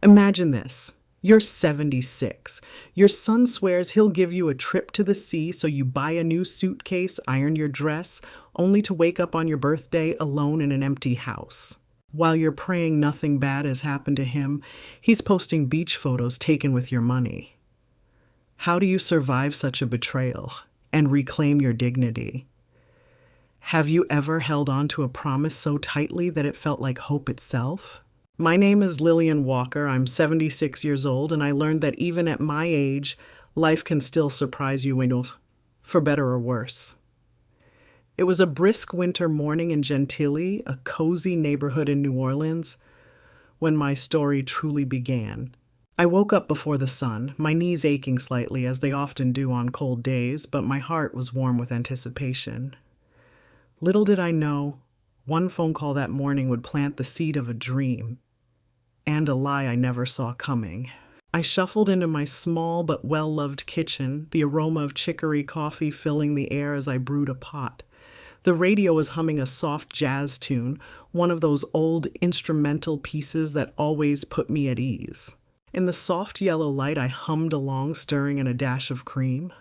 Imagine this. You're 76. Your son swears he'll give you a trip to the sea so you buy a new suitcase, iron your dress, only to wake up on your birthday alone in an empty house. While you're praying nothing bad has happened to him, he's posting beach photos taken with your money. How do you survive such a betrayal and reclaim your dignity? Have you ever held on to a promise so tightly that it felt like hope itself? My name is Lillian Walker. I'm 76 years old, and I learned that even at my age, life can still surprise you, for better or worse. It was a brisk winter morning in Gentilly, a cozy neighborhood in New Orleans, when my story truly began. I woke up before the sun, my knees aching slightly as they often do on cold days, but my heart was warm with anticipation. Little did I know, one phone call that morning would plant the seed of a dream, and a lie I never saw coming. I shuffled into my small but well-loved kitchen, the aroma of chicory coffee filling the air as I brewed a pot. The radio was humming a soft jazz tune, one of those old instrumental pieces that always put me at ease. In the soft yellow light, I hummed along, stirring in a dash of cream.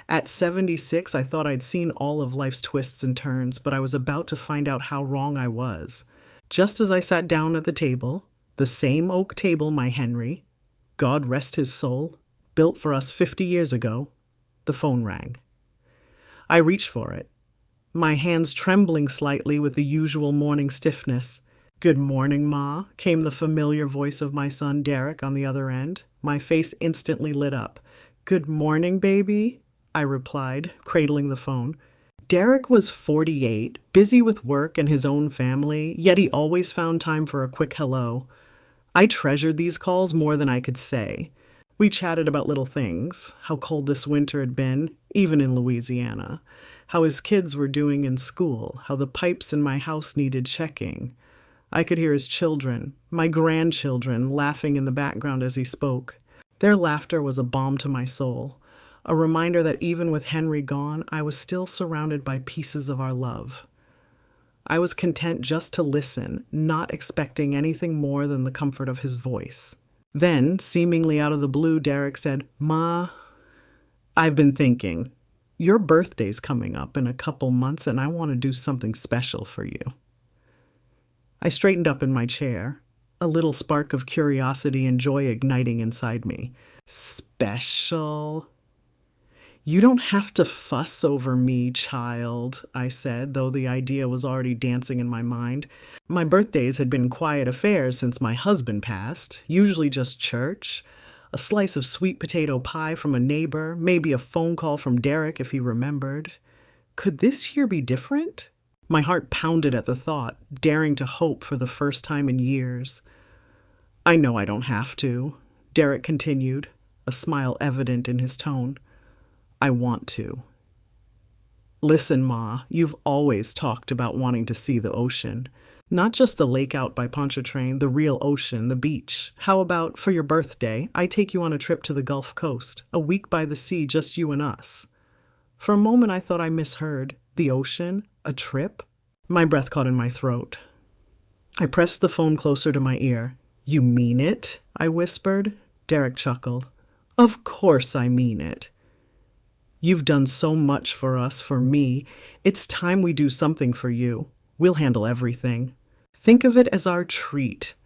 At 76, I thought I'd seen all of life's twists and turns, but I was about to find out how wrong I was. Just as I sat down at the table, the same oak table my Henry, God rest his soul, built for us 50 years ago, the phone rang. I reached for it, my hands trembling slightly with the usual morning stiffness. "Good morning, Ma," came the familiar voice of my son Derek on the other end. My face instantly lit up. "Good morning, baby," I replied, cradling the phone. Derek was 48, busy with work and his own family, yet he always found time for a quick hello. I treasured these calls more than I could say. We chatted about little things, how cold this winter had been, even in Louisiana, how his kids were doing in school, how the pipes in my house needed checking. I could hear his children, my grandchildren, laughing in the background as he spoke. Their laughter was a balm to my soul, a reminder that even with Henry gone, I was still surrounded by pieces of our love. I was content just to listen, not expecting anything more than the comfort of his voice. Then, seemingly out of the blue, Derek said, "Ma, I've been thinking. Your birthday's coming up in a couple months, and I want to do something special for you." I straightened up in my chair, a little spark of curiosity and joy igniting inside me. "Special? You don't have to fuss over me, child," I said, though the idea was already dancing in my mind. My birthdays had been quiet affairs since my husband passed, usually just church, a slice of sweet potato pie from a neighbor, maybe a phone call from Derek if he remembered. Could this year be different? My heart pounded at the thought, daring to hope for the first time in years. "I know I don't have to," Derek continued, a smile evident in his tone. "I want to. Listen, Ma, you've always talked about wanting to see the ocean. Not just the lake out by Pontchartrain, the real ocean, the beach. How about, for your birthday, I take you on a trip to the Gulf Coast, a week by the sea, just you and us?" For a moment I thought I misheard. The ocean? A trip? My breath caught in my throat. I pressed the phone closer to my ear. "You mean it?" I whispered. Derek chuckled. "Of course I mean it. You've done so much for us, for me. It's time we do something for you. We'll handle everything. Think of it as our treat,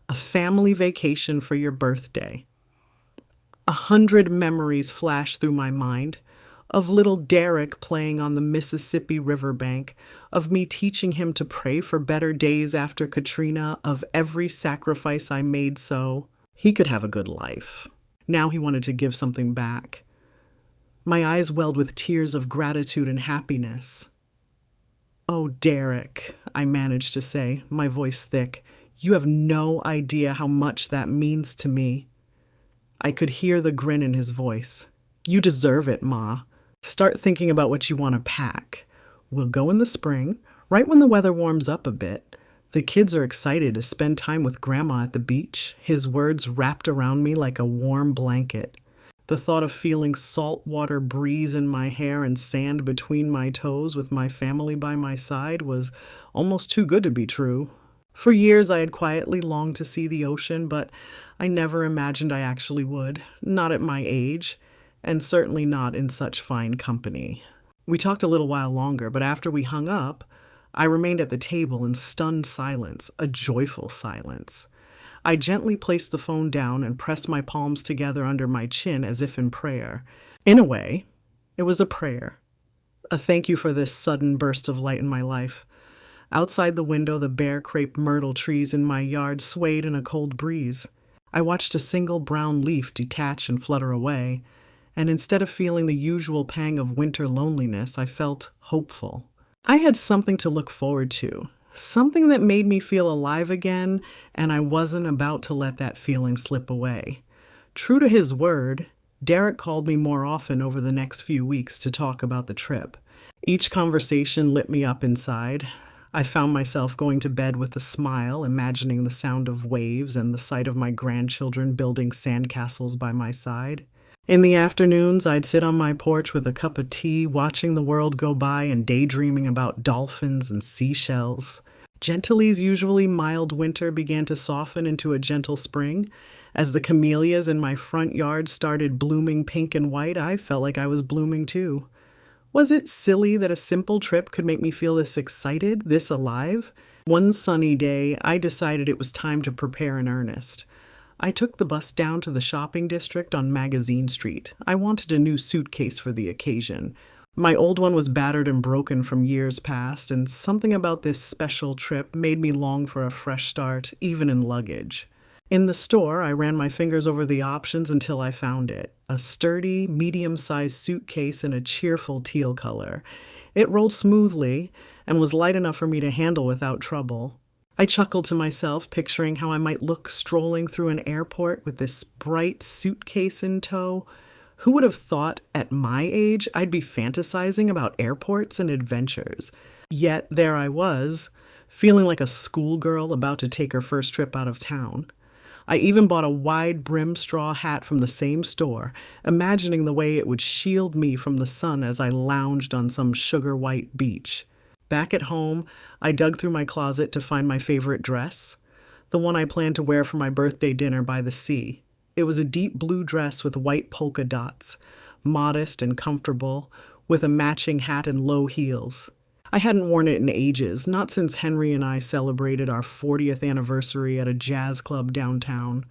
a family vacation for your birthday." 100 memories flashed through my mind, of little Derek playing on the Mississippi riverbank, of me teaching him to pray for better days after Katrina, of every sacrifice I made so he could have a good life. Now he wanted to give something back. My eyes welled with tears of gratitude and happiness. "Oh, Derek," I managed to say, my voice thick, "you have no idea how much that means to me." I could hear the grin in his voice. "You deserve it, Ma. Start thinking about what you want to pack. We'll go in the spring, right when the weather warms up a bit. The kids are excited to spend time with Grandma at the beach." His words wrapped around me like a warm blanket. The thought of feeling saltwater breeze in my hair and sand between my toes with my family by my side was almost too good to be true. For years, I had quietly longed to see the ocean, but I never imagined I actually would, not at my age, and certainly not in such fine company. We talked a little while longer, but after we hung up, I remained at the table in stunned silence, a joyful silence. I gently placed the phone down and pressed my palms together under my chin as if in prayer. In a way, it was a prayer, a thank you for this sudden burst of light in my life. Outside the window, the bare crepe myrtle trees in my yard swayed in a cold breeze. I watched a single brown leaf detach and flutter away, and instead of feeling the usual pang of winter loneliness, I felt hopeful. I had something to look forward to, something that made me feel alive again, and I wasn't about to let that feeling slip away. True to his word, Derek called me more often over the next few weeks to talk about the trip. Each conversation lit me up inside. I found myself going to bed with a smile, imagining the sound of waves and the sight of my grandchildren building sandcastles by my side. In the afternoons, I'd sit on my porch with a cup of tea, watching the world go by and daydreaming about dolphins and seashells. Gentily's usually mild winter began to soften into a gentle spring. As the camellias in my front yard started blooming pink and white, I felt like I was blooming too. Was it silly that a simple trip could make me feel this excited, this alive? One sunny day, I decided it was time to prepare in earnest. I took the bus down to the shopping district on Magazine Street. I wanted a new suitcase for the occasion. My old one was battered and broken from years past, and something about this special trip made me long for a fresh start, even in luggage. In the store, I ran my fingers over the options until I found it. A sturdy, medium-sized suitcase in a cheerful teal color. It rolled smoothly and was light enough for me to handle without trouble. I chuckled to myself, picturing how I might look strolling through an airport with this bright suitcase in tow. Who would have thought at my age I'd be fantasizing about airports and adventures? Yet there I was, feeling like a schoolgirl about to take her first trip out of town. I even bought a wide-brimmed straw hat from the same store, imagining the way it would shield me from the sun as I lounged on some sugar-white beach. Back at home, I dug through my closet to find my favorite dress, the one I planned to wear for my birthday dinner by the sea. It was a deep blue dress with white polka dots, modest and comfortable, with a matching hat and low heels. I hadn't worn it in ages, not since Henry and I celebrated our 40th anniversary at a jazz club downtown.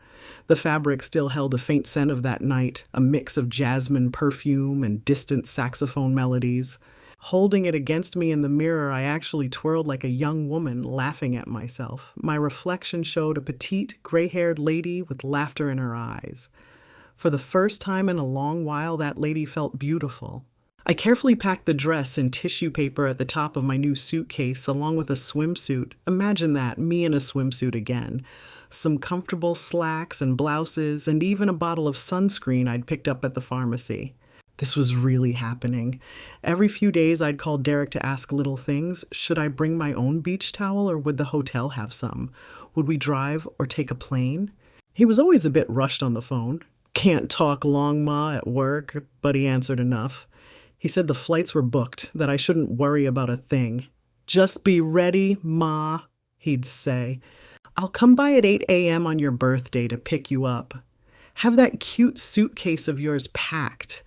The fabric still held a faint scent of that night, a mix of jasmine perfume and distant saxophone melodies. Holding it against me in the mirror, I actually twirled like a young woman, laughing at myself. My reflection showed a petite, gray-haired lady with laughter in her eyes. For the first time in a long while, that lady felt beautiful. I carefully packed the dress in tissue paper at the top of my new suitcase, along with a swimsuit. Imagine that, me in a swimsuit again. Some comfortable slacks and blouses, and even a bottle of sunscreen I'd picked up at the pharmacy. This was really happening. Every few days I'd call Derek to ask little things. Should I bring my own beach towel, or would the hotel have some? Would we drive or take a plane? He was always a bit rushed on the phone. Can't talk long, Ma, at work, but he answered enough. He said the flights were booked, that I shouldn't worry about a thing. Just be ready, Ma, he'd say. I'll come by at 8 a.m. on your birthday to pick you up. Have that cute suitcase of yours packed.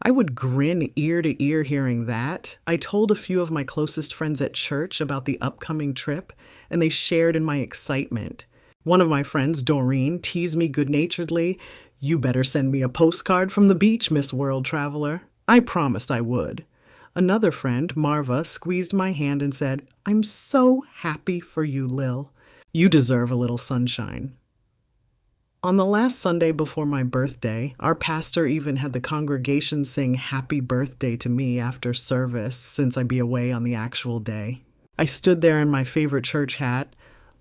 I would grin ear to ear hearing that. I told a few of my closest friends at church about the upcoming trip, and they shared in my excitement. One of my friends, Doreen, teased me good-naturedly. You better send me a postcard from the beach, Miss World Traveler. I promised I would. Another friend, Marva, squeezed my hand and said, I'm so happy for you, Lil. You deserve a little sunshine. On the last Sunday before my birthday, our pastor even had the congregation sing happy birthday to me after service, since I'd be away on the actual day. I stood there in my favorite church hat,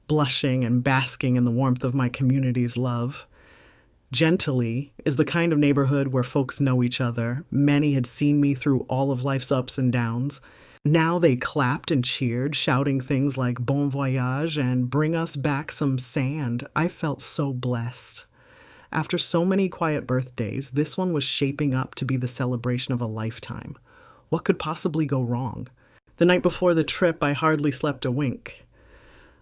blushing and basking in the warmth of my community's love. Gentily is the kind of neighborhood where folks know each other. Many had seen me through all of life's ups and downs. Now they clapped and cheered, shouting things like Bon Voyage and Bring Us Back Some Sand. I felt so blessed. After so many quiet birthdays, this one was shaping up to be the celebration of a lifetime. What could possibly go wrong? The night before the trip, I hardly slept a wink.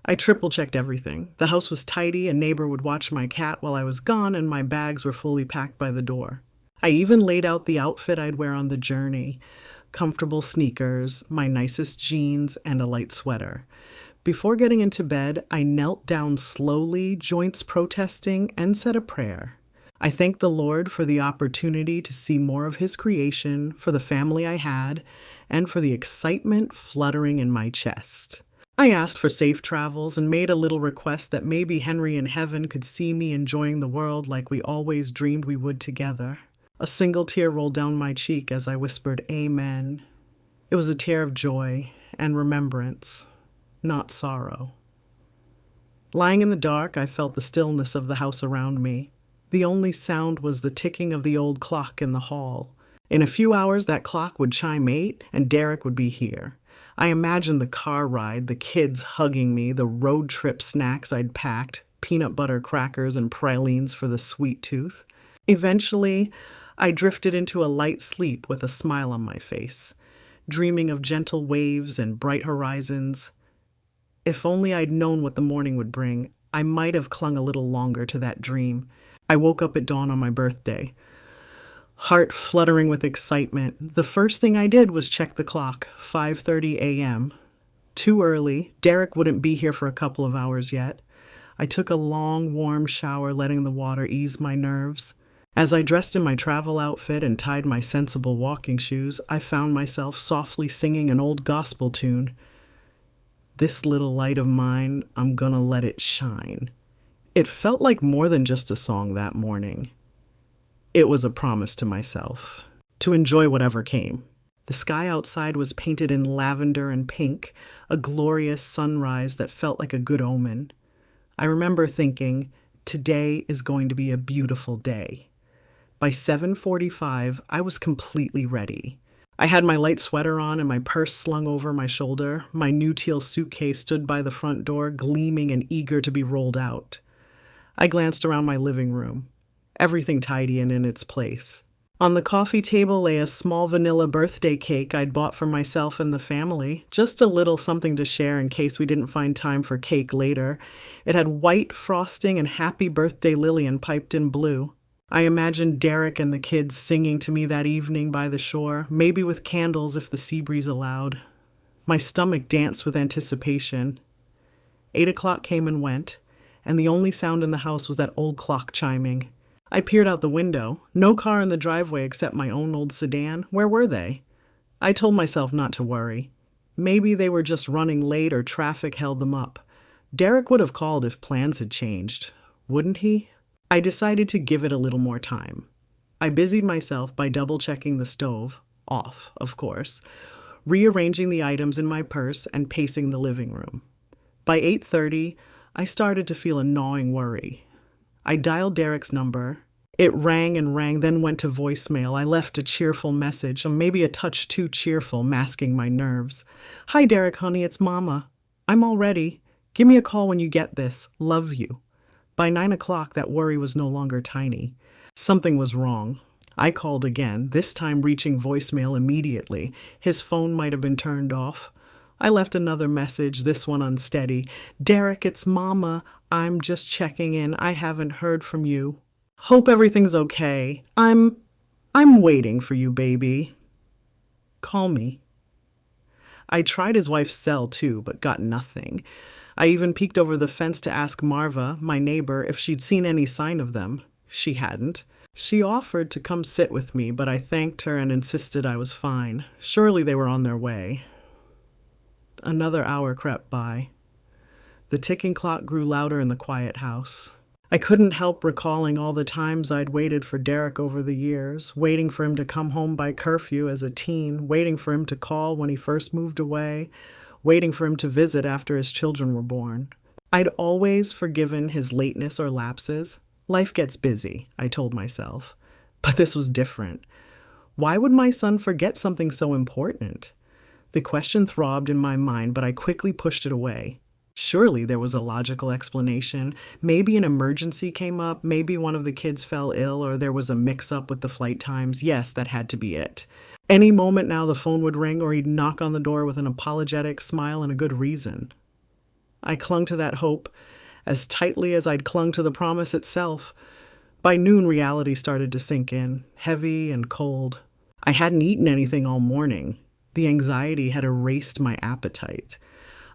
I triple-checked everything. The house was tidy, a neighbor would watch my cat while I was gone, and my bags were fully packed by the door. I even laid out the outfit I'd wear on the journey. Comfortable sneakers, my nicest jeans, and a light sweater. Before getting into bed, I knelt down slowly, joints protesting, and said a prayer. I thanked the Lord for the opportunity to see more of His creation, for the family I had, and for the excitement fluttering in my chest. I asked for safe travels and made a little request that maybe Henry in heaven could see me enjoying the world like we always dreamed we would together. A single tear rolled down my cheek as I whispered, Amen. It was a tear of joy and remembrance, not sorrow. Lying in the dark, I felt the stillness of the house around me. The only sound was the ticking of the old clock in the hall. In a few hours, that clock would chime 8, and Derek would be here. I imagined the car ride, the kids hugging me, the road trip snacks I'd packed, peanut butter crackers and pralines for the sweet tooth. Eventually, I drifted into a light sleep with a smile on my face, dreaming of gentle waves and bright horizons. If only I'd known what the morning would bring, I might have clung a little longer to that dream. I woke up at dawn on my birthday, heart fluttering with excitement. The first thing I did was check the clock, 5:30 a.m. Too early. Derek wouldn't be here for a couple of hours yet. I took a long, warm shower, letting the water ease my nerves. As I dressed in my travel outfit and tied my sensible walking shoes, I found myself softly singing an old gospel tune. This little light of mine, I'm gonna let it shine. It felt like more than just a song that morning. It was a promise to myself, to enjoy whatever came. The sky outside was painted in lavender and pink, a glorious sunrise that felt like a good omen. I remember thinking, today is going to be a beautiful day. By 7:45, I was completely ready. I had my light sweater on and my purse slung over my shoulder. My new teal suitcase stood by the front door, gleaming and eager to be rolled out. I glanced around my living room, everything tidy and in its place. On the coffee table lay a small vanilla birthday cake I'd bought for myself and the family, just a little something to share in case we didn't find time for cake later. It had white frosting and Happy Birthday Lillian piped in blue. I imagined Derek and the kids singing to me that evening by the shore, maybe with candles if the sea breeze allowed. My stomach danced with anticipation. 8 o'clock came and went, and the only sound in the house was that old clock chiming. I peered out the window. No car in the driveway except my own old sedan. Where were they? I told myself not to worry. Maybe they were just running late or traffic held them up. Derek would have called if plans had changed, wouldn't he? I decided to give it a little more time. I busied myself by double-checking the stove, off, of course, rearranging the items in my purse and pacing the living room. By 8:30, I started to feel a gnawing worry. I dialed Derek's number. It rang and rang, then went to voicemail. I left a cheerful message, maybe a touch too cheerful, masking my nerves. Hi, Derek, honey, it's Mama. I'm all ready. Give me a call when you get this. Love you. By 9 o'clock, that worry was no longer tiny. Something was wrong. I called again, this time reaching voicemail immediately. His phone might have been turned off. I left another message, this one unsteady. Derek, it's Mama. I'm just checking in. I haven't heard from you. Hope everything's okay. I'm waiting for you, baby. Call me. I tried his wife's cell too, but got nothing. I even peeked over the fence to ask Marva, my neighbor, if she'd seen any sign of them. She hadn't. She offered to come sit with me, but I thanked her and insisted I was fine. Surely they were on their way. Another hour crept by. The ticking clock grew louder in the quiet house. I couldn't help recalling all the times I'd waited for Derek over the years, waiting for him to come home by curfew as a teen, waiting for him to call when he first moved away, waiting for him to visit after his children were born. I'd always forgiven his lateness or lapses. Life gets busy, I told myself. But this was different. Why would my son forget something so important? The question throbbed in my mind, but I quickly pushed it away. Surely there was a logical explanation. Maybe an emergency came up, maybe one of the kids fell ill, or there was a mix-up with the flight times. Yes, that had to be it. Any moment now the phone would ring, or he'd knock on the door with an apologetic smile and a good reason. I clung to that hope as tightly as I'd clung to the promise itself. By noon, reality started to sink in, heavy and cold. I hadn't eaten anything all morning. The anxiety had erased my appetite.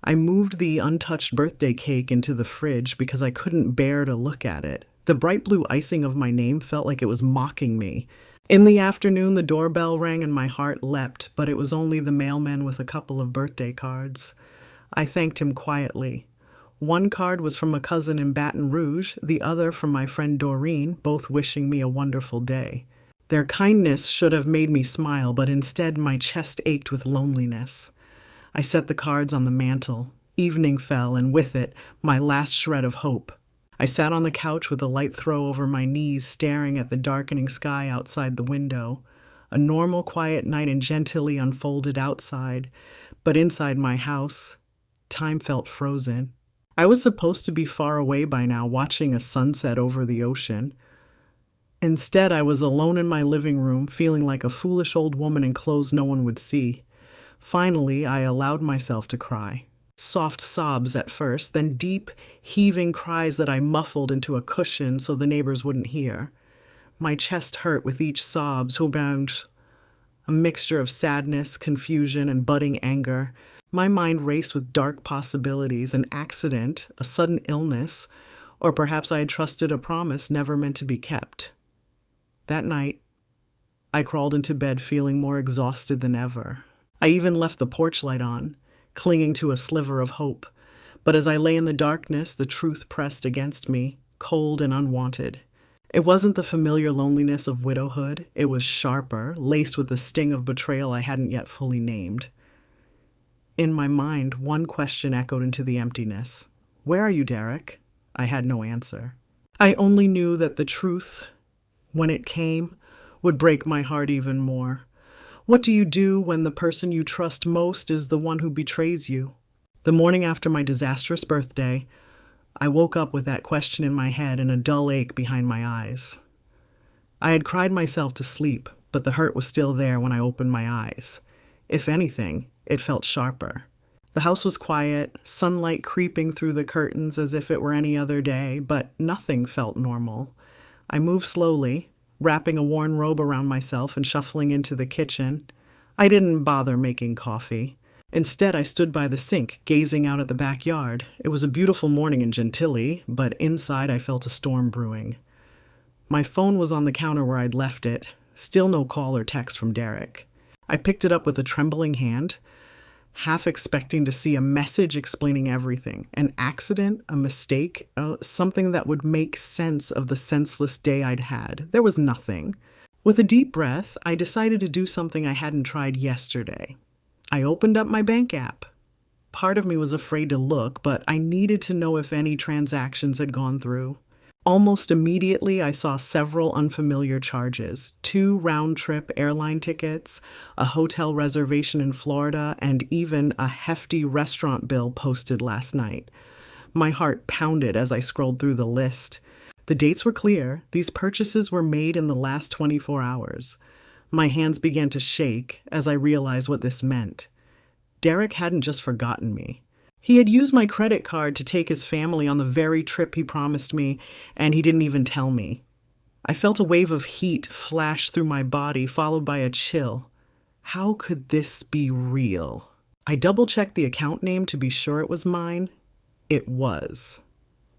I moved the untouched birthday cake into the fridge because I couldn't bear to look at it. The bright blue icing of my name felt like it was mocking me. In the afternoon, the doorbell rang and my heart leapt, but it was only the mailman with a couple of birthday cards. I thanked him quietly. One card was from a cousin in Baton Rouge, the other from my friend Doreen, both wishing me a wonderful day. Their kindness should have made me smile, but instead my chest ached with loneliness. I set the cards on the mantel. Evening fell, and with it, my last shred of hope. I sat on the couch with a light throw over my knees, staring at the darkening sky outside the window. A normal, quiet night and gentilly unfolded outside, but inside my house, time felt frozen. I was supposed to be far away by now, watching a sunset over the ocean. Instead, I was alone in my living room, feeling like a foolish old woman in clothes no one would see. Finally, I allowed myself to cry. Soft sobs at first, then deep, heaving cries that I muffled into a cushion so the neighbors wouldn't hear. My chest hurt with each sob, so a mixture of sadness, confusion, and budding anger. My mind raced with dark possibilities, an accident, a sudden illness, or perhaps I had trusted a promise never meant to be kept. That night, I crawled into bed feeling more exhausted than ever. I even left the porch light on, clinging to a sliver of hope. But as I lay in the darkness, the truth pressed against me, cold and unwanted. It wasn't the familiar loneliness of widowhood. It was sharper, laced with the sting of betrayal I hadn't yet fully named. In my mind, one question echoed into the emptiness. "Where are you, Derek?" I had no answer. I only knew that the truth, when it came, would break my heart even more. What do you do when the person you trust most is the one who betrays you? The morning after my disastrous birthday, I woke up with that question in my head and a dull ache behind my eyes. I had cried myself to sleep, but the hurt was still there when I opened my eyes. If anything, it felt sharper. The house was quiet, sunlight creeping through the curtains as if it were any other day, but nothing felt normal. I moved slowly, wrapping a worn robe around myself and shuffling into the kitchen. I didn't bother making coffee. Instead, I stood by the sink, gazing out at the backyard. It was a beautiful morning in Gentilly, but inside I felt a storm brewing. My phone was on the counter where I'd left it. Still no call or text from Derek. I picked it up with a trembling hand, half expecting to see a message explaining everything. An accident, a mistake, something that would make sense of the senseless day I'd had. There was nothing. With a deep breath, I decided to do something I hadn't tried yesterday. I opened up my bank app. Part of me was afraid to look, but I needed to know if any transactions had gone through. Almost immediately, I saw several unfamiliar charges: 2 round-trip airline tickets, a hotel reservation in Florida, and even a hefty restaurant bill posted last night. My heart pounded as I scrolled through the list. The dates were clear. These purchases were made in the last 24 hours. My hands began to shake as I realized what this meant. Derek hadn't just forgotten me. He had used my credit card to take his family on the very trip he promised me, and he didn't even tell me. I felt a wave of heat flash through my body, followed by a chill. How could this be real? I double-checked the account name to be sure it was mine. It was.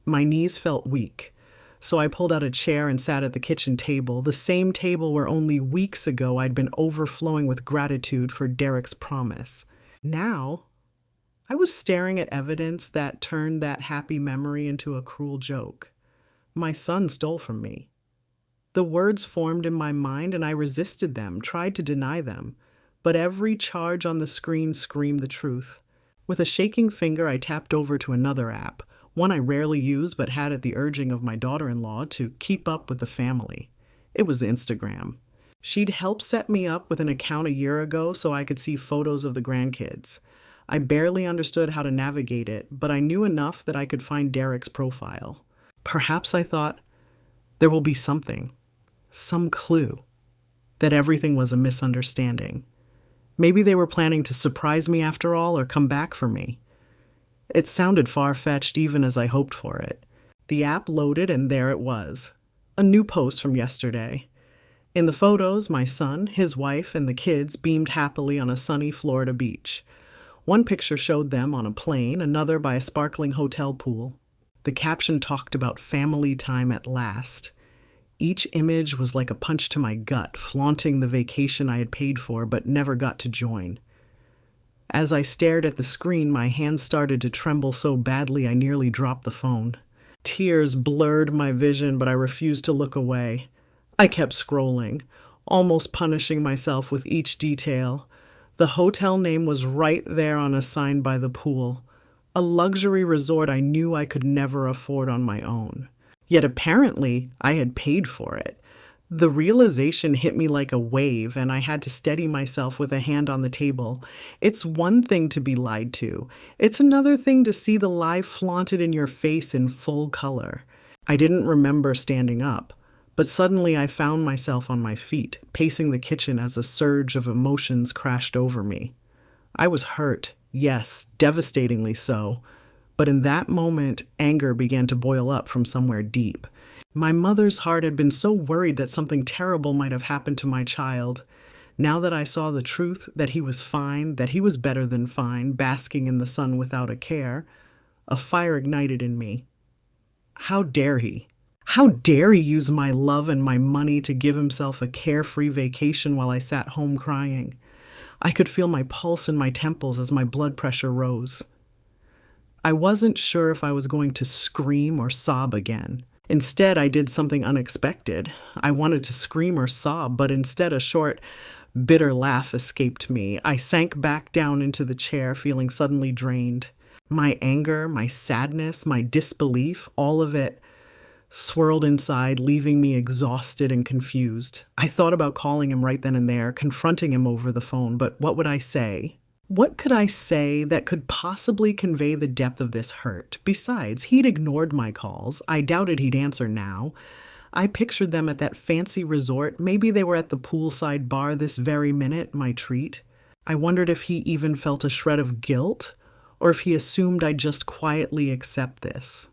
My knees felt weak, so I pulled out a chair and sat at the kitchen table, the same table where only weeks ago I'd been overflowing with gratitude for Derek's promise. Now, I was staring at evidence that turned that happy memory into a cruel joke. My son stole from me. The words formed in my mind and I resisted them, tried to deny them, but every charge on the screen screamed the truth. With a shaking finger, I tapped over to another app, one I rarely use but had at the urging of my daughter-in-law to keep up with the family. It was Instagram. She'd helped set me up with an account a year ago so I could see photos of the grandkids. I barely understood how to navigate it, but I knew enough that I could find Derek's profile. Perhaps, I thought, there will be something, some clue, that everything was a misunderstanding. Maybe they were planning to surprise me after all or come back for me. It sounded far-fetched even as I hoped for it. The app loaded and there it was. A new post from yesterday. In the photos, my son, his wife, and the kids beamed happily on a sunny Florida beach. One picture showed them on a plane, another by a sparkling hotel pool. The caption talked about family time at last. Each image was like a punch to my gut, flaunting the vacation I had paid for but never got to join. As I stared at the screen, my hands started to tremble so badly I nearly dropped the phone. Tears blurred my vision, but I refused to look away. I kept scrolling, almost punishing myself with each detail. The hotel name was right there on a sign by the pool, a luxury resort I knew I could never afford on my own. Yet apparently, I had paid for it. The realization hit me like a wave, and I had to steady myself with a hand on the table. It's one thing to be lied to. It's another thing to see the lie flaunted in your face in full color. I didn't remember standing up, but suddenly I found myself on my feet, pacing the kitchen as a surge of emotions crashed over me. I was hurt, yes, devastatingly so. But in that moment, anger began to boil up from somewhere deep. My mother's heart had been so worried that something terrible might have happened to my child. Now that I saw the truth, that he was fine, that he was better than fine, basking in the sun without a care, a fire ignited in me. How dare he? How dare he use my love and my money to give himself a carefree vacation while I sat home crying? I could feel my pulse in my temples as my blood pressure rose. I wasn't sure if I was going to scream or sob again. Instead, I did something unexpected. I wanted to scream or sob, but instead a short, bitter laugh escaped me. I sank back down into the chair, feeling suddenly drained. My anger, my sadness, my disbelief, all of it swirled inside, leaving me exhausted and confused. I thought about calling him right then and there, confronting him over the phone, but what would I say? What could I say that could possibly convey the depth of this hurt? Besides, he'd ignored my calls. I doubted he'd answer now. I pictured them at that fancy resort. Maybe they were at the poolside bar this very minute, my treat. I wondered if he even felt a shred of guilt, or if he assumed I'd just quietly accept this.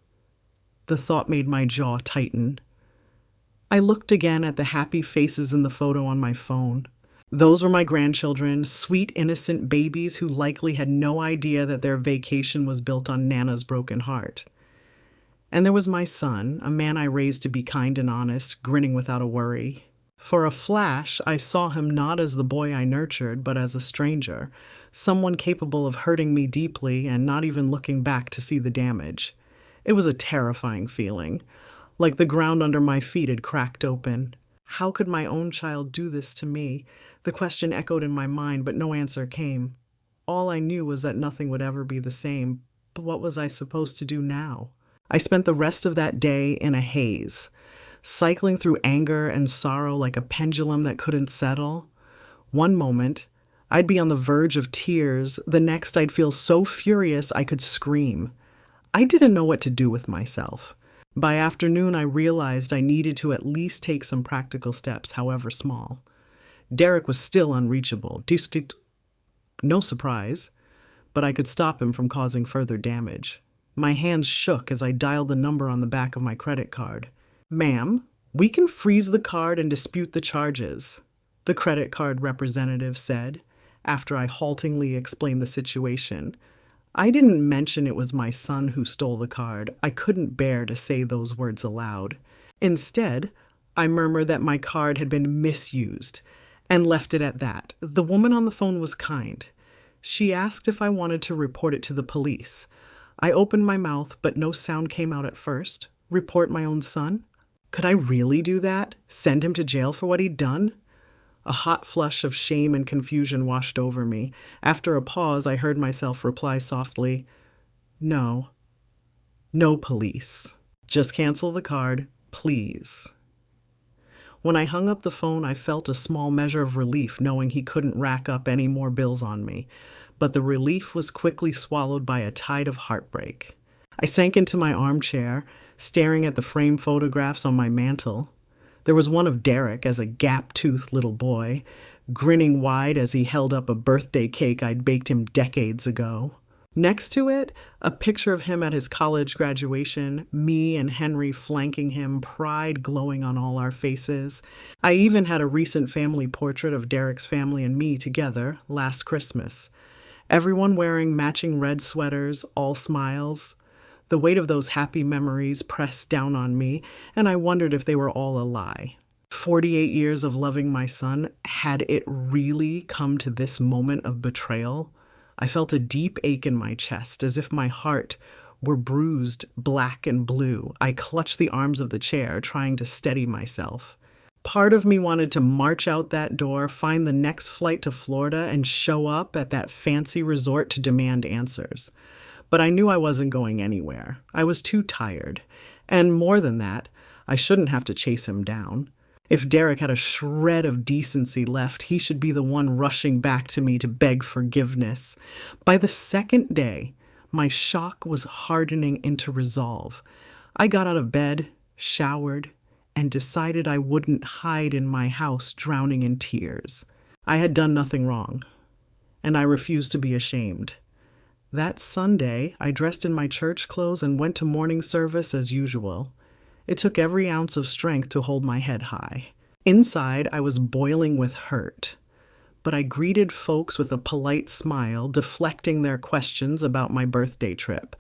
The thought made my jaw tighten. I looked again at the happy faces in the photo on my phone. Those were my grandchildren, sweet, innocent babies who likely had no idea that their vacation was built on Nana's broken heart. And there was my son, a man I raised to be kind and honest, grinning without a worry. For a flash, I saw him not as the boy I nurtured, but as a stranger, someone capable of hurting me deeply and not even looking back to see the damage. It was a terrifying feeling, like the ground under my feet had cracked open. How could my own child do this to me? The question echoed in my mind, but no answer came. All I knew was that nothing would ever be the same. But what was I supposed to do now? I spent the rest of that day in a haze, cycling through anger and sorrow like a pendulum that couldn't settle. One moment, I'd be on the verge of tears. The next, I'd feel so furious I could scream. I didn't know what to do with myself. By afternoon, I realized I needed to at least take some practical steps, however small. Derek was still unreachable. No surprise, but I could stop him from causing further damage. My hands shook as I dialed the number on the back of my credit card. "Ma'am, we can freeze the card and dispute the charges," the credit card representative said, after I haltingly explained the situation. I didn't mention it was my son who stole the card. I couldn't bear to say those words aloud. Instead, I murmured that my card had been misused and left it at that. The woman on the phone was kind. She asked if I wanted to report it to the police. I opened my mouth, but no sound came out at first. Report my own son? Could I really do that? Send him to jail for what he'd done? A hot flush of shame and confusion washed over me. After a pause, I heard myself reply softly, "No. No police. Just cancel the card, please." When I hung up the phone, I felt a small measure of relief knowing he couldn't rack up any more bills on me. But the relief was quickly swallowed by a tide of heartbreak. I sank into my armchair, staring at the framed photographs on my mantel. There was one of Derek as a gap-toothed little boy, grinning wide as he held up a birthday cake I'd baked him decades ago. Next to it, a picture of him at his college graduation, me and Henry flanking him, pride glowing on all our faces. I even had a recent family portrait of Derek's family and me together last Christmas. Everyone wearing matching red sweaters, all smiles. The weight of those happy memories pressed down on me, and I wondered if they were all a lie. 48 years of loving my son, had it really come to this moment of betrayal? I felt a deep ache in my chest, as if my heart were bruised black and blue. I clutched the arms of the chair, trying to steady myself. Part of me wanted to march out that door, find the next flight to Florida, and show up at that fancy resort to demand answers. But I knew I wasn't going anywhere. I was too tired. And more than that, I shouldn't have to chase him down. If Derek had a shred of decency left, he should be the one rushing back to me to beg forgiveness. By the second day, my shock was hardening into resolve. I got out of bed, showered, and decided I wouldn't hide in my house drowning in tears. I had done nothing wrong, and I refused to be ashamed. That Sunday, I dressed in my church clothes and went to morning service as usual. It took every ounce of strength to hold my head high. Inside, I was boiling with hurt. But I greeted folks with a polite smile, deflecting their questions about my birthday trip.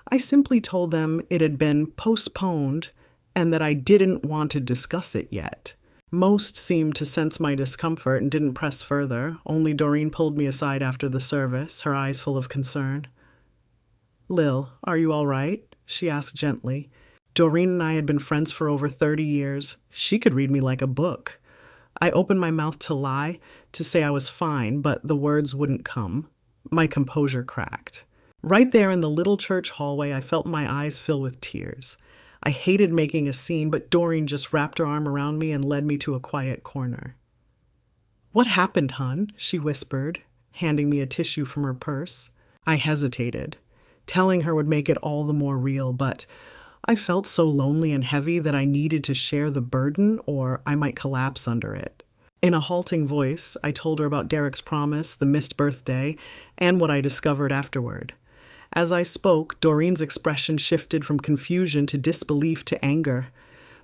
I simply told them it had been postponed and that I didn't want to discuss it yet. Most seemed to sense my discomfort and didn't press further. Only Doreen pulled me aside after the service, her eyes full of concern. "Lil, are you all right?" she asked gently. Doreen and I had been friends for over 30 years. She could read me like a book. I opened my mouth to lie, to say I was fine, but the words wouldn't come. My composure cracked. Right there in the little church hallway, I felt my eyes fill with tears. I hated making a scene, but Doreen just wrapped her arm around me and led me to a quiet corner. "What happened, hun?" she whispered, handing me a tissue from her purse. I hesitated. Telling her would make it all the more real, but I felt so lonely and heavy that I needed to share the burden or I might collapse under it. In a halting voice, I told her about Derek's promise, the missed birthday, and what I discovered afterward. As I spoke, Doreen's expression shifted from confusion to disbelief to anger.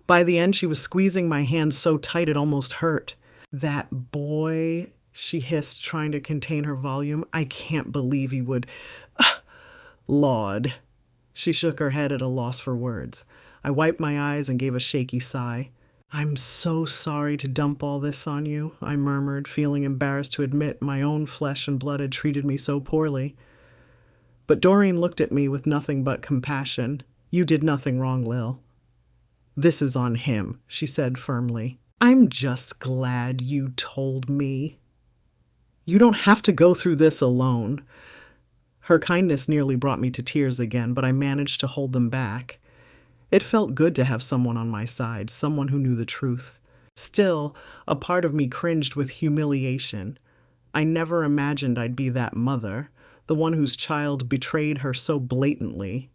By the end, she was squeezing my hand so tight it almost hurt. "That boy," she hissed, trying to contain her volume. "I can't believe he would... Laud." She shook her head at a loss for words. I wiped my eyes and gave a shaky sigh. "I'm so sorry to dump all this on you," I murmured, feeling embarrassed to admit my own flesh and blood had treated me so poorly. But Doreen looked at me with nothing but compassion. "You did nothing wrong, Lil. This is on him," she said firmly. "I'm just glad you told me. You don't have to go through this alone." Her kindness nearly brought me to tears again, but I managed to hold them back. It felt good to have someone on my side, someone who knew the truth. Still, a part of me cringed with humiliation. I never imagined I'd be that mother, the one whose child betrayed her so blatantly.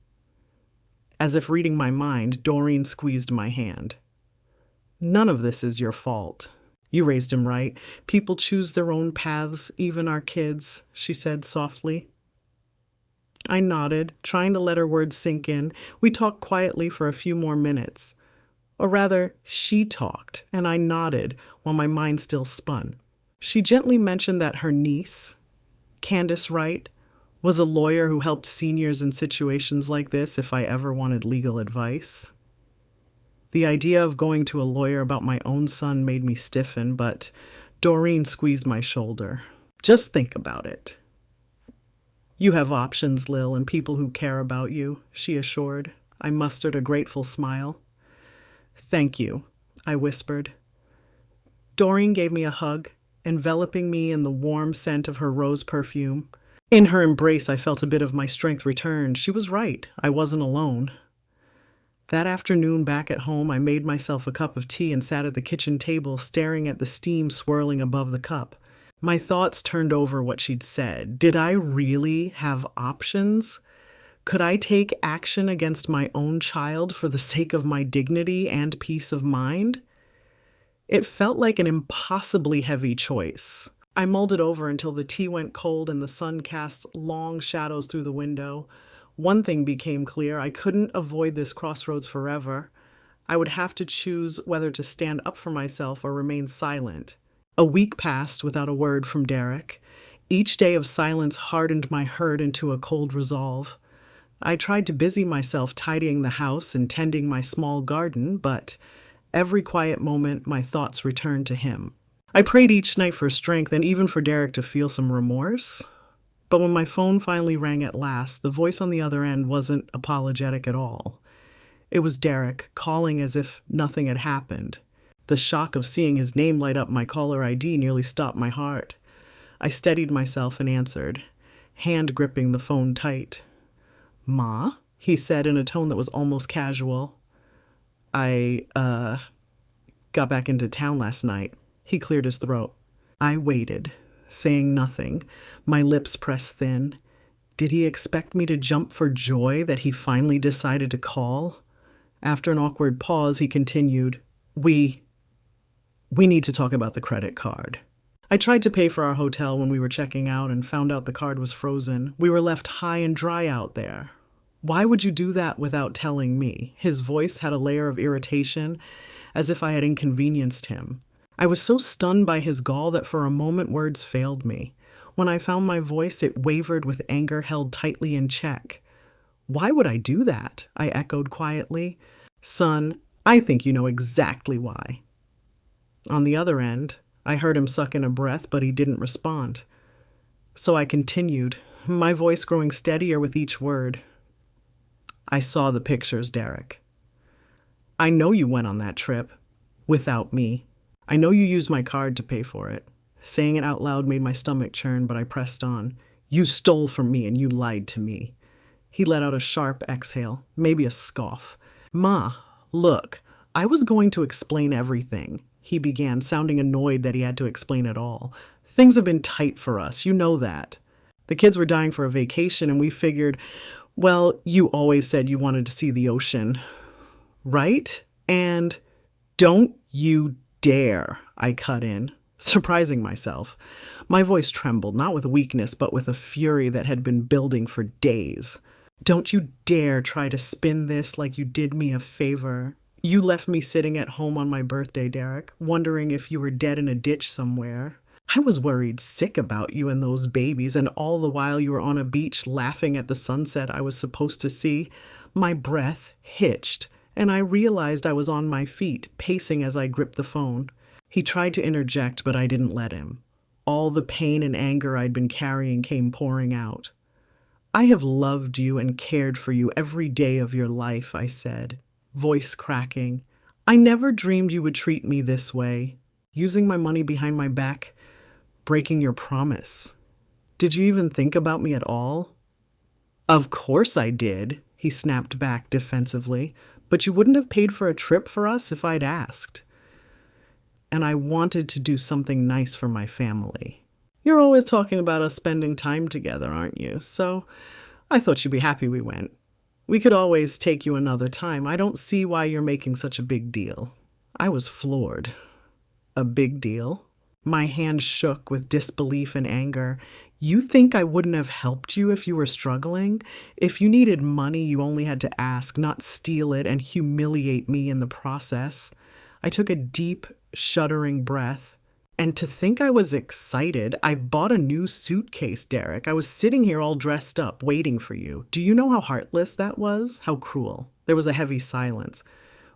As if reading my mind, Doreen squeezed my hand. "None of this is your fault. You raised him right. People choose their own paths, even our kids," she said softly. I nodded, trying to let her words sink in. We talked quietly for a few more minutes. Or rather, she talked, and I nodded while my mind still spun. She gently mentioned that her niece, Candace Wright, was a lawyer who helped seniors in situations like this if I ever wanted legal advice. The idea of going to a lawyer about my own son made me stiffen, but Doreen squeezed my shoulder. "Just think about it. You have options, Lil, and people who care about you," she assured. I mustered a grateful smile. "Thank you," I whispered. Doreen gave me a hug, enveloping me in the warm scent of her rose perfume. In her embrace, I felt a bit of my strength return. She was right. I wasn't alone. That afternoon back at home, I made myself a cup of tea and sat at the kitchen table, staring at the steam swirling above the cup. My thoughts turned over what she'd said. Did I really have options? Could I take action against my own child for the sake of my dignity and peace of mind? It felt like an impossibly heavy choice. I mulled it over until the tea went cold and the sun cast long shadows through the window. One thing became clear: I couldn't avoid this crossroads forever. I would have to choose whether to stand up for myself or remain silent. A week passed without a word from Derek. Each day of silence hardened my hurt into a cold resolve. I tried to busy myself tidying the house and tending my small garden, but every quiet moment my thoughts returned to him. I prayed each night for strength and even for Derek to feel some remorse. But when my phone finally rang at last, the voice on the other end wasn't apologetic at all. It was Derek, calling as if nothing had happened. The shock of seeing his name light up my caller ID nearly stopped my heart. I steadied myself and answered, hand gripping the phone tight. "Ma?" he said in a tone that was almost casual. I got back into town last night." He cleared his throat. I waited, saying nothing, my lips pressed thin. Did he expect me to jump for joy that he finally decided to call? After an awkward pause, he continued, We need to talk about the credit card." I tried to pay for our hotel when we were checking out and found out the card was frozen. We were left high and dry out there. "Why would you do that without telling me?" His voice had a layer of irritation, as if I had inconvenienced him. I was so stunned by his gall that for a moment words failed me. When I found my voice, it wavered with anger held tightly in check. "Why would I do that?" I echoed quietly. "Son, I think you know exactly why." On the other end, I heard him suck in a breath, but he didn't respond. So I continued, my voice growing steadier with each word. "I saw the pictures, Derek. I know you went on that trip without me. I know you used my card to pay for it." Saying it out loud made my stomach churn, but I pressed on. "You stole from me and you lied to me." He let out a sharp exhale, maybe a scoff. "Ma, look, I was going to explain everything," he began, sounding annoyed that he had to explain it all. "Things have been tight for us, you know that. The kids were dying for a vacation and we figured, well, you always said you wanted to see the ocean, right? And don't you dare," I cut in, surprising myself. My voice trembled, not with weakness, but with a fury that had been building for days. "Don't you dare try to spin this like you did me a favor. You left me sitting at home on my birthday, Derek, wondering if you were dead in a ditch somewhere. I was worried sick about you and those babies, and all the while you were on a beach laughing at the sunset I was supposed to see. My breath hitched, and I realized I was on my feet, pacing as I gripped the phone." He tried to interject, but I didn't let him. All the pain and anger I'd been carrying came pouring out. "I have loved you and cared for you every day of your life," I said, voice cracking. "I never dreamed you would treat me this way, using my money behind my back, breaking your promise. Did you even think about me at all?" "Of course I did," he snapped back defensively, "but you wouldn't have paid for a trip for us if I'd asked. And I wanted to do something nice for my family. You're always talking about us spending time together, aren't you? So I thought you'd be happy we went. We could always take you another time. I don't see why you're making such a big deal." I was floored. A big deal? My hand shook with disbelief and anger. "You think I wouldn't have helped you if you were struggling? If you needed money, you only had to ask, not steal it and humiliate me in the process." I took a deep, shuddering breath. "And to think I was excited, I bought a new suitcase, Derek. I was sitting here all dressed up, waiting for you. Do you know how heartless that was? How cruel?" There was a heavy silence.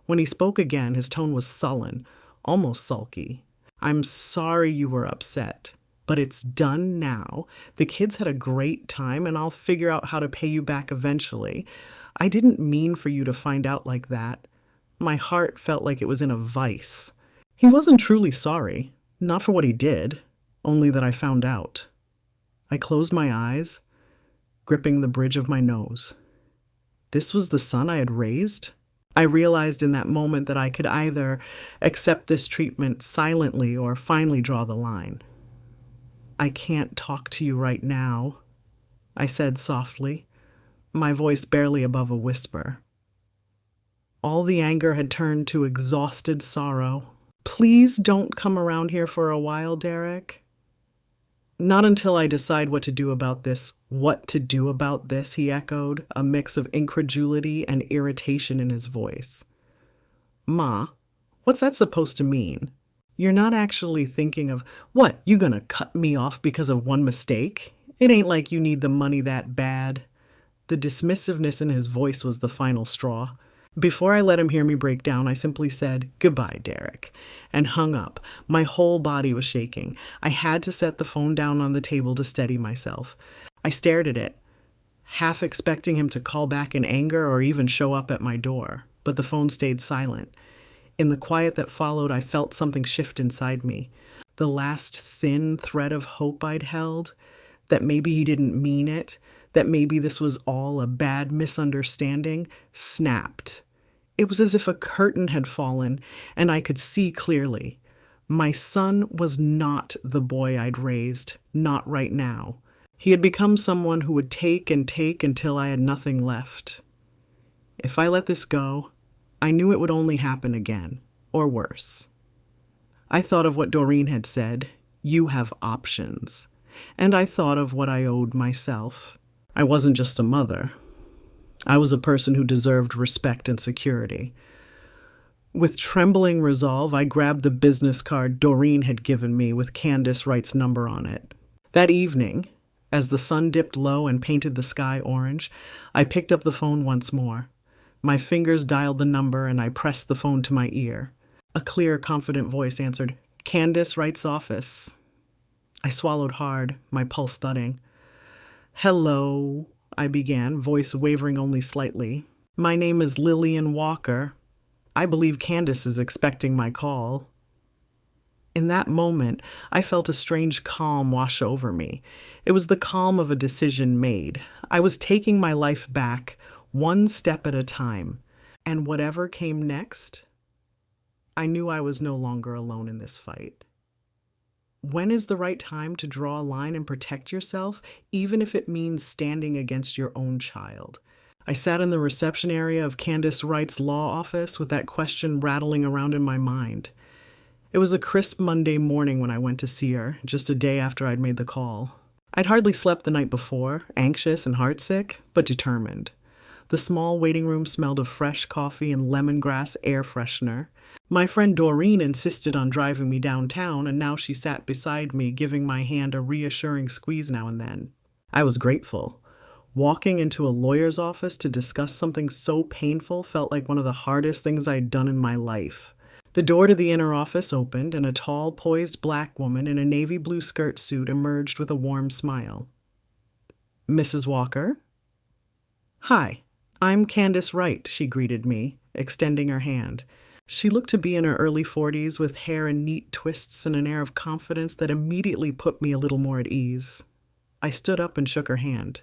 When he spoke again, his tone was sullen, almost sulky. "I'm sorry you were upset, but it's done now. The kids had a great time, and I'll figure out how to pay you back eventually. I didn't mean for you to find out like that." My heart felt like it was in a vice. He wasn't truly sorry, not for what he did, only that I found out. I closed my eyes, gripping the bridge of my nose. This was the son I had raised? I realized in that moment that I could either accept this treatment silently or finally draw the line. "I can't talk to you right now," I said softly, my voice barely above a whisper. All the anger had turned to exhausted sorrow. "Please don't come around here for a while, Derek." Not until I decide what to do about this. What to do about this, he echoed, a mix of incredulity and irritation in his voice. Ma, what's that supposed to mean? You're not actually thinking of, what, you gonna cut me off because of one mistake? It ain't like you need the money that bad. The dismissiveness in his voice was the final straw. Before I let him hear me break down, I simply said, "Goodbye, Derek," and hung up. My whole body was shaking. I had to set the phone down on the table to steady myself. I stared at it, half expecting him to call back in anger or even show up at my door, but the phone stayed silent. In the quiet that followed, I felt something shift inside me. The last thin thread of hope I'd held, that maybe he didn't mean it, that maybe this was all a bad misunderstanding, snapped. It was as if a curtain had fallen, and I could see clearly. My son was not the boy I'd raised, not right now. He had become someone who would take and take until I had nothing left. If I let this go, I knew it would only happen again, or worse. I thought of what Doreen had said, "You have options," and I thought of what I owed myself. I wasn't just a mother. I was a person who deserved respect and security. With trembling resolve, I grabbed the business card Doreen had given me with Candace Wright's number on it. That evening, as the sun dipped low and painted the sky orange, I picked up the phone once more. My fingers dialed the number and I pressed the phone to my ear. A clear, confident voice answered, "Candace Wright's office." I swallowed hard, my pulse thudding. "Hello," I began, voice wavering only slightly. "My name is Lillian Walker. I believe Candace is expecting my call." In that moment, I felt a strange calm wash over me. It was the calm of a decision made. I was taking my life back, one step at a time. And whatever came next, I knew I was no longer alone in this fight. When is the right time to draw a line and protect yourself, even if it means standing against your own child? I sat in the reception area of Candace Wright's law office with that question rattling around in my mind. It was a crisp Monday morning when I went to see her, just a day after I'd made the call. I'd hardly slept the night before, anxious and heartsick, but determined. The small waiting room smelled of fresh coffee and lemongrass air freshener. My friend Doreen insisted on driving me downtown, and now she sat beside me, giving my hand a reassuring squeeze now and then. I was grateful. Walking into a lawyer's office to discuss something so painful felt like one of the hardest things I'd done in my life. The door to the inner office opened, and a tall, poised black woman in a navy blue skirt suit emerged with a warm smile. "Mrs. Walker?" "Hi, I'm Candace Wright," she greeted me, extending her hand. She looked to be in her early 40s, with hair in neat twists and an air of confidence that immediately put me a little more at ease. I stood up and shook her hand.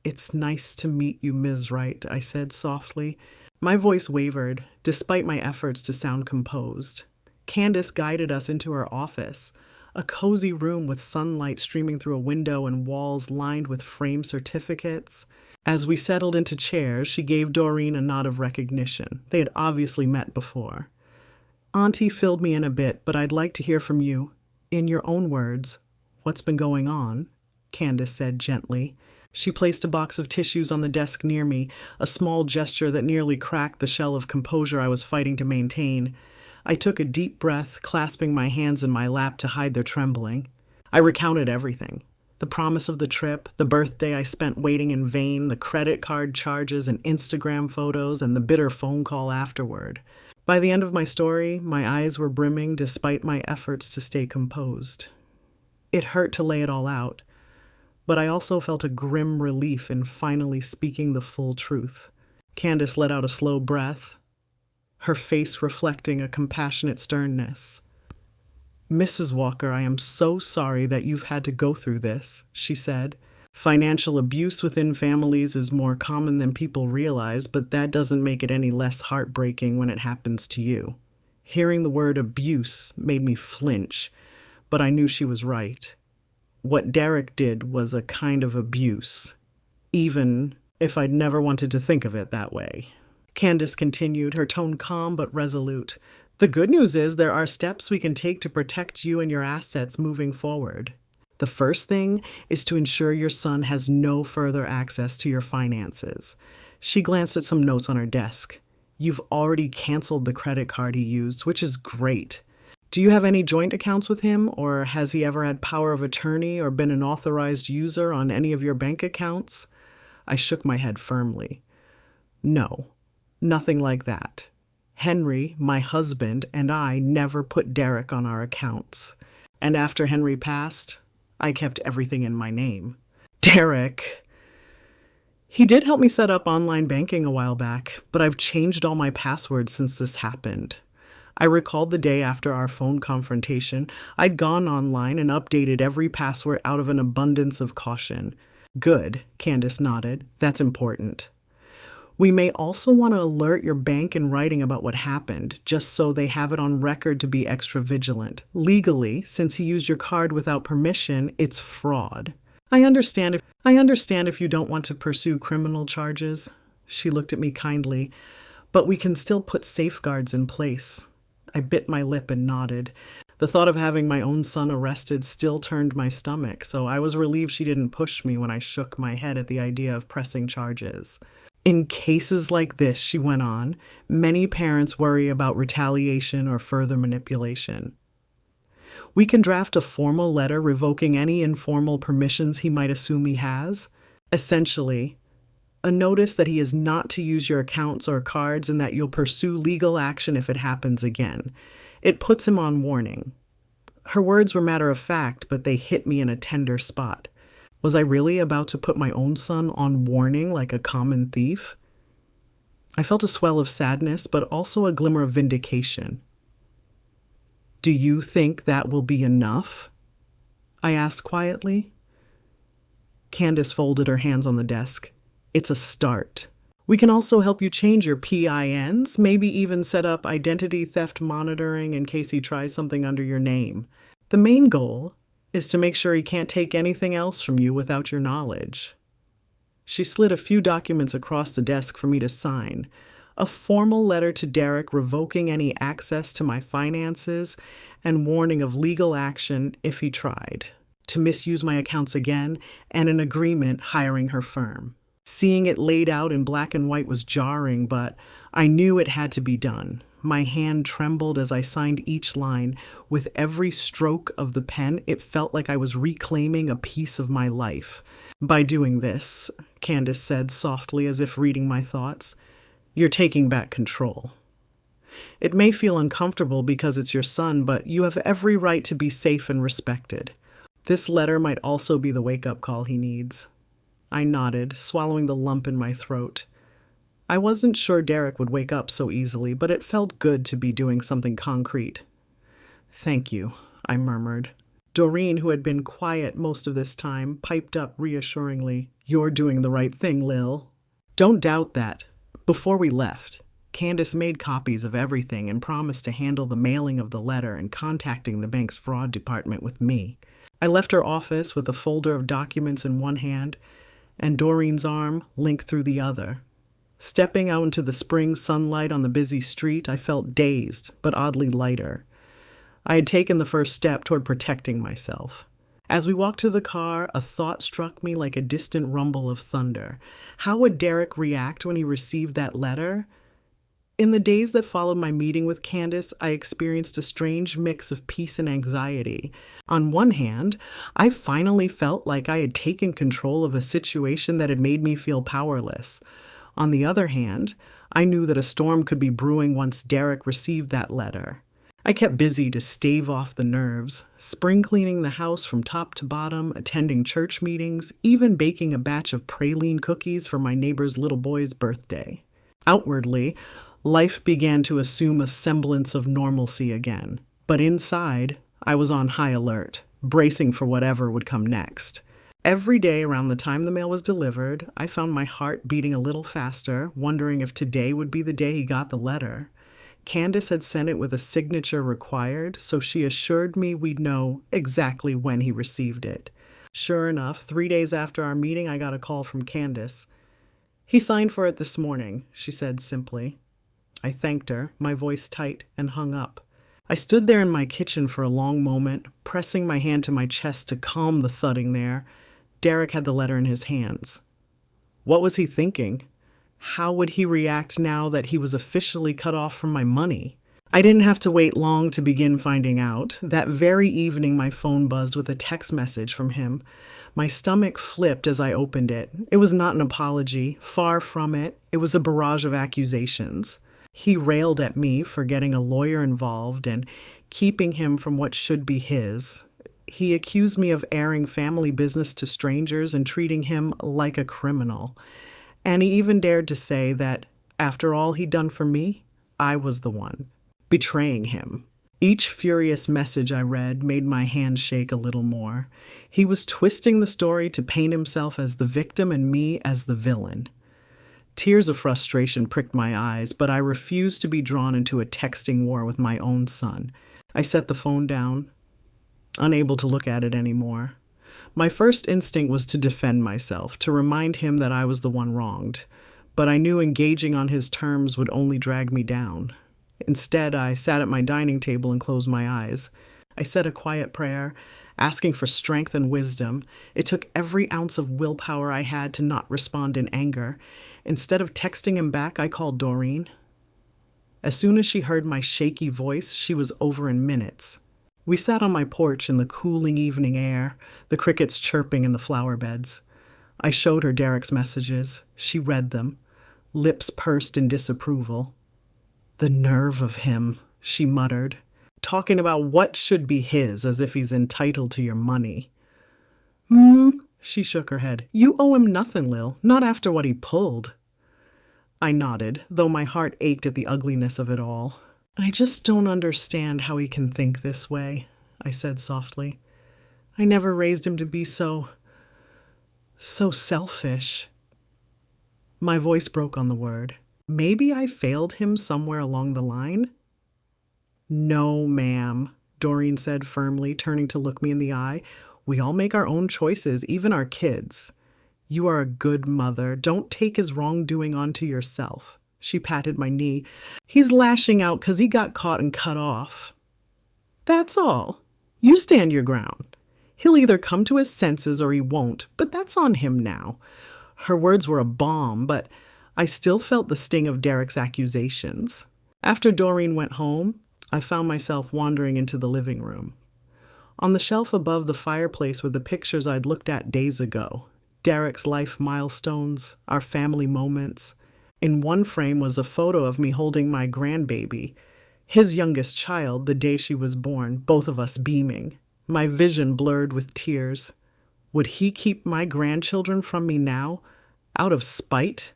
"It's nice to meet you, Ms. Wright," I said softly. My voice wavered, despite my efforts to sound composed. Candace guided us into her office, a cozy room with sunlight streaming through a window and walls lined with framed certificates. As we settled into chairs, she gave Doreen a nod of recognition. They had obviously met before. "Auntie filled me in a bit, but I'd like to hear from you. In your own words, what's been going on?" Candace said gently. She placed a box of tissues on the desk near me, a small gesture that nearly cracked the shell of composure I was fighting to maintain. I took a deep breath, clasping my hands in my lap to hide their trembling. I recounted everything. The promise of the trip, the birthday I spent waiting in vain, the credit card charges and Instagram photos, and the bitter phone call afterward. By the end of my story, my eyes were brimming despite my efforts to stay composed. It hurt to lay it all out, but I also felt a grim relief in finally speaking the full truth. Candace let out a slow breath, her face reflecting a compassionate sternness. "Mrs. Walker, I am so sorry that you've had to go through this," she said. "Financial abuse within families is more common than people realize, but that doesn't make it any less heartbreaking when it happens to you." Hearing the word abuse made me flinch, but I knew she was right. What Derek did was a kind of abuse, even if I'd never wanted to think of it that way. Candace continued, her tone calm but resolute. "The good news is there are steps we can take to protect you and your assets moving forward." The first thing is to ensure your son has no further access to your finances. She glanced at some notes on her desk. You've already canceled the credit card he used, which is great. Do you have any joint accounts with him, or has he ever had power of attorney or been an authorized user on any of your bank accounts? I shook my head firmly. No, nothing like that. Henry, my husband, and I never put Derek on our accounts. And after Henry passed, I kept everything in my name. Derek. He did help me set up online banking a while back, but I've changed all my passwords since this happened. I recalled the day after our phone confrontation. I'd gone online and updated every password out of an abundance of caution. Good, Candace nodded. That's important. We may also want to alert your bank in writing about what happened, just so they have it on record to be extra vigilant. Legally, since he used your card without permission, it's fraud. I understand if you don't want to pursue criminal charges. She looked at me kindly, but we can still put safeguards in place. I bit my lip and nodded. The thought of having my own son arrested still turned my stomach, so I was relieved she didn't push me when I shook my head at the idea of pressing charges. In cases like this, she went on, many parents worry about retaliation or further manipulation. We can draft a formal letter revoking any informal permissions he might assume he has. Essentially, a notice that he is not to use your accounts or cards and that you'll pursue legal action if it happens again. It puts him on warning. Her words were matter of fact, but they hit me in a tender spot. Was I really about to put my own son on warning like a common thief? I felt a swell of sadness, but also a glimmer of vindication. Do you think that will be enough? I asked quietly. Candace folded her hands on the desk. It's a start. We can also help you change your PINs, maybe even set up identity theft monitoring in case he tries something under your name. The main goal is to make sure he can't take anything else from you without your knowledge. She slid a few documents across the desk for me to sign. A formal letter to Derek revoking any access to my finances and warning of legal action if he tried to misuse my accounts again, and an agreement hiring her firm. Seeing it laid out in black and white was jarring, but I knew it had to be done. My hand trembled as I signed each line. With every stroke of the pen, it felt like I was reclaiming a piece of my life. By doing this, Candace said softly as if reading my thoughts, you're taking back control. It may feel uncomfortable because it's your son, but you have every right to be safe and respected. This letter might also be the wake-up call he needs. I nodded, swallowing the lump in my throat. I wasn't sure Derek would wake up so easily, but it felt good to be doing something concrete. Thank you, I murmured. Doreen, who had been quiet most of this time, piped up reassuringly. You're doing the right thing, Lil. Don't doubt that. Before we left, Candace made copies of everything and promised to handle the mailing of the letter and contacting the bank's fraud department with me. I left her office with a folder of documents in one hand and Doreen's arm linked through the other. Stepping out into the spring sunlight on the busy street, I felt dazed, but oddly lighter. I had taken the first step toward protecting myself. As we walked to the car, a thought struck me like a distant rumble of thunder. How would Derek react when he received that letter? In the days that followed my meeting with Candace, I experienced a strange mix of peace and anxiety. On one hand, I finally felt like I had taken control of a situation that had made me feel powerless. On the other hand, I knew that a storm could be brewing once Derek received that letter. I kept busy to stave off the nerves, spring cleaning the house from top to bottom, attending church meetings, even baking a batch of praline cookies for my neighbor's little boy's birthday. Outwardly, life began to assume a semblance of normalcy again. But inside, I was on high alert, bracing for whatever would come next. Every day around the time the mail was delivered, I found my heart beating a little faster, wondering if today would be the day he got the letter. Candace had sent it with a signature required, so she assured me we'd know exactly when he received it. Sure enough, 3 days after our meeting, I got a call from Candace. He signed for it this morning, she said simply. I thanked her, my voice tight, and hung up. I stood there in my kitchen for a long moment, pressing my hand to my chest to calm the thudding there. Derek had the letter in his hands. What was he thinking? How would he react now that he was officially cut off from my money? I didn't have to wait long to begin finding out. That very evening, my phone buzzed with a text message from him. My stomach flipped as I opened it. It was not an apology. Far from it. It was a barrage of accusations. He railed at me for getting a lawyer involved and keeping him from what should be his. He accused me of airing family business to strangers and treating him like a criminal. And he even dared to say that, after all he'd done for me, I was the one betraying him. Each furious message I read made my hand shake a little more. He was twisting the story to paint himself as the victim and me as the villain. Tears of frustration pricked my eyes, but I refused to be drawn into a texting war with my own son. I set the phone down, unable to look at it anymore. My first instinct was to defend myself, to remind him that I was the one wronged, but I knew engaging on his terms would only drag me down. Instead, I sat at my dining table and closed my eyes. I said a quiet prayer, asking for strength and wisdom. It took every ounce of willpower I had to not respond in anger. Instead of texting him back, I called Doreen. As soon as she heard my shaky voice, she was over in minutes. We sat on my porch in the cooling evening air, the crickets chirping in the flower beds. I showed her Derek's messages. She read them, lips pursed in disapproval. The nerve of him, she muttered, talking about what should be his as if he's entitled to your money. She shook her head. You owe him nothing, Lil, not after what he pulled. I nodded, though my heart ached at the ugliness of it all. I just don't understand how he can think this way, I said softly. I never raised him to be so selfish. My voice broke on the word. Maybe I failed him somewhere along the line? No, ma'am, Doreen said firmly, turning to look me in the eye. We all make our own choices, even our kids. You are a good mother. Don't take his wrongdoing onto yourself. She patted my knee. He's lashing out because he got caught and cut off. That's all. You stand your ground. He'll either come to his senses or he won't, but that's on him now. Her words were a balm, but I still felt the sting of Derek's accusations. After Doreen went home, I found myself wandering into the living room. On the shelf above the fireplace were the pictures I'd looked at days ago. Derek's life milestones, our family moments. In one frame was a photo of me holding my grandbaby, his youngest child, the day she was born, both of us beaming. My vision blurred with tears. Would he keep my grandchildren from me now, out of spite?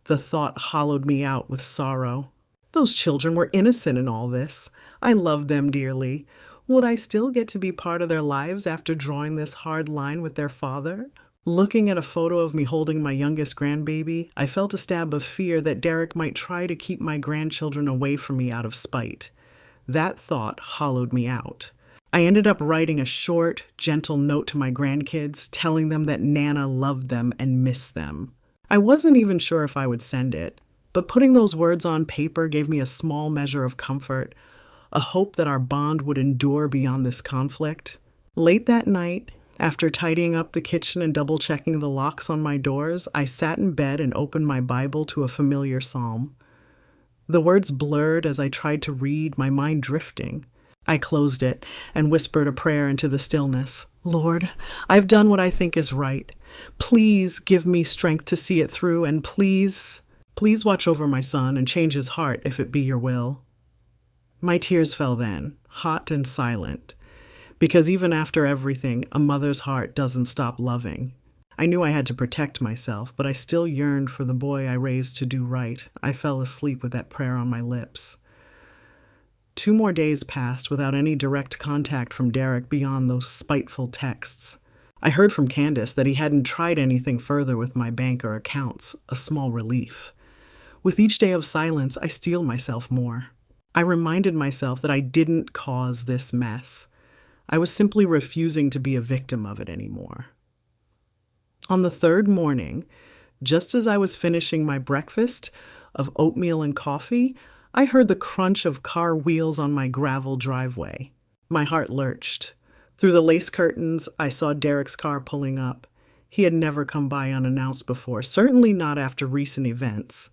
The thought hollowed me out with sorrow. Those children were innocent in all this. I loved them dearly. Would I still get to be part of their lives after drawing this hard line with their father? Looking at a photo of me holding my youngest grandbaby, I felt a stab of fear that Derek might try to keep my grandchildren away from me out of spite. That thought hollowed me out. I ended up writing a short, gentle note to my grandkids, telling them that Nana loved them and missed them. I wasn't even sure if I would send it, but putting those words on paper gave me a small measure of comfort, a hope that our bond would endure beyond this conflict. Late that night, after tidying up the kitchen and double-checking the locks on my doors, I sat in bed and opened my Bible to a familiar psalm. The words blurred as I tried to read, my mind drifting. I closed it and whispered a prayer into the stillness. Lord, I've done what I think is right. Please give me strength to see it through, and please watch over my son and change his heart if it be your will. My tears fell then, hot and silent, because even after everything, a mother's heart doesn't stop loving. I knew I had to protect myself, but I still yearned for the boy I raised to do right. I fell asleep with that prayer on my lips. 2 more days passed without any direct contact from Derek beyond those spiteful texts. I heard from Candace that he hadn't tried anything further with my bank or accounts, a small relief. With each day of silence, I steeled myself more. I reminded myself that I didn't cause this mess. I was simply refusing to be a victim of it anymore. On the 3rd morning, just as I was finishing my breakfast of oatmeal and coffee, I heard the crunch of car wheels on my gravel driveway. My heart lurched. Through the lace curtains, I saw Derek's car pulling up. He had never come by unannounced before, certainly not after recent events.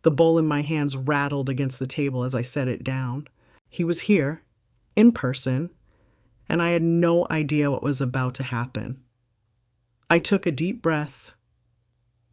The bowl in my hands rattled against the table as I set it down. He was here, in person, and I had no idea what was about to happen. I took a deep breath,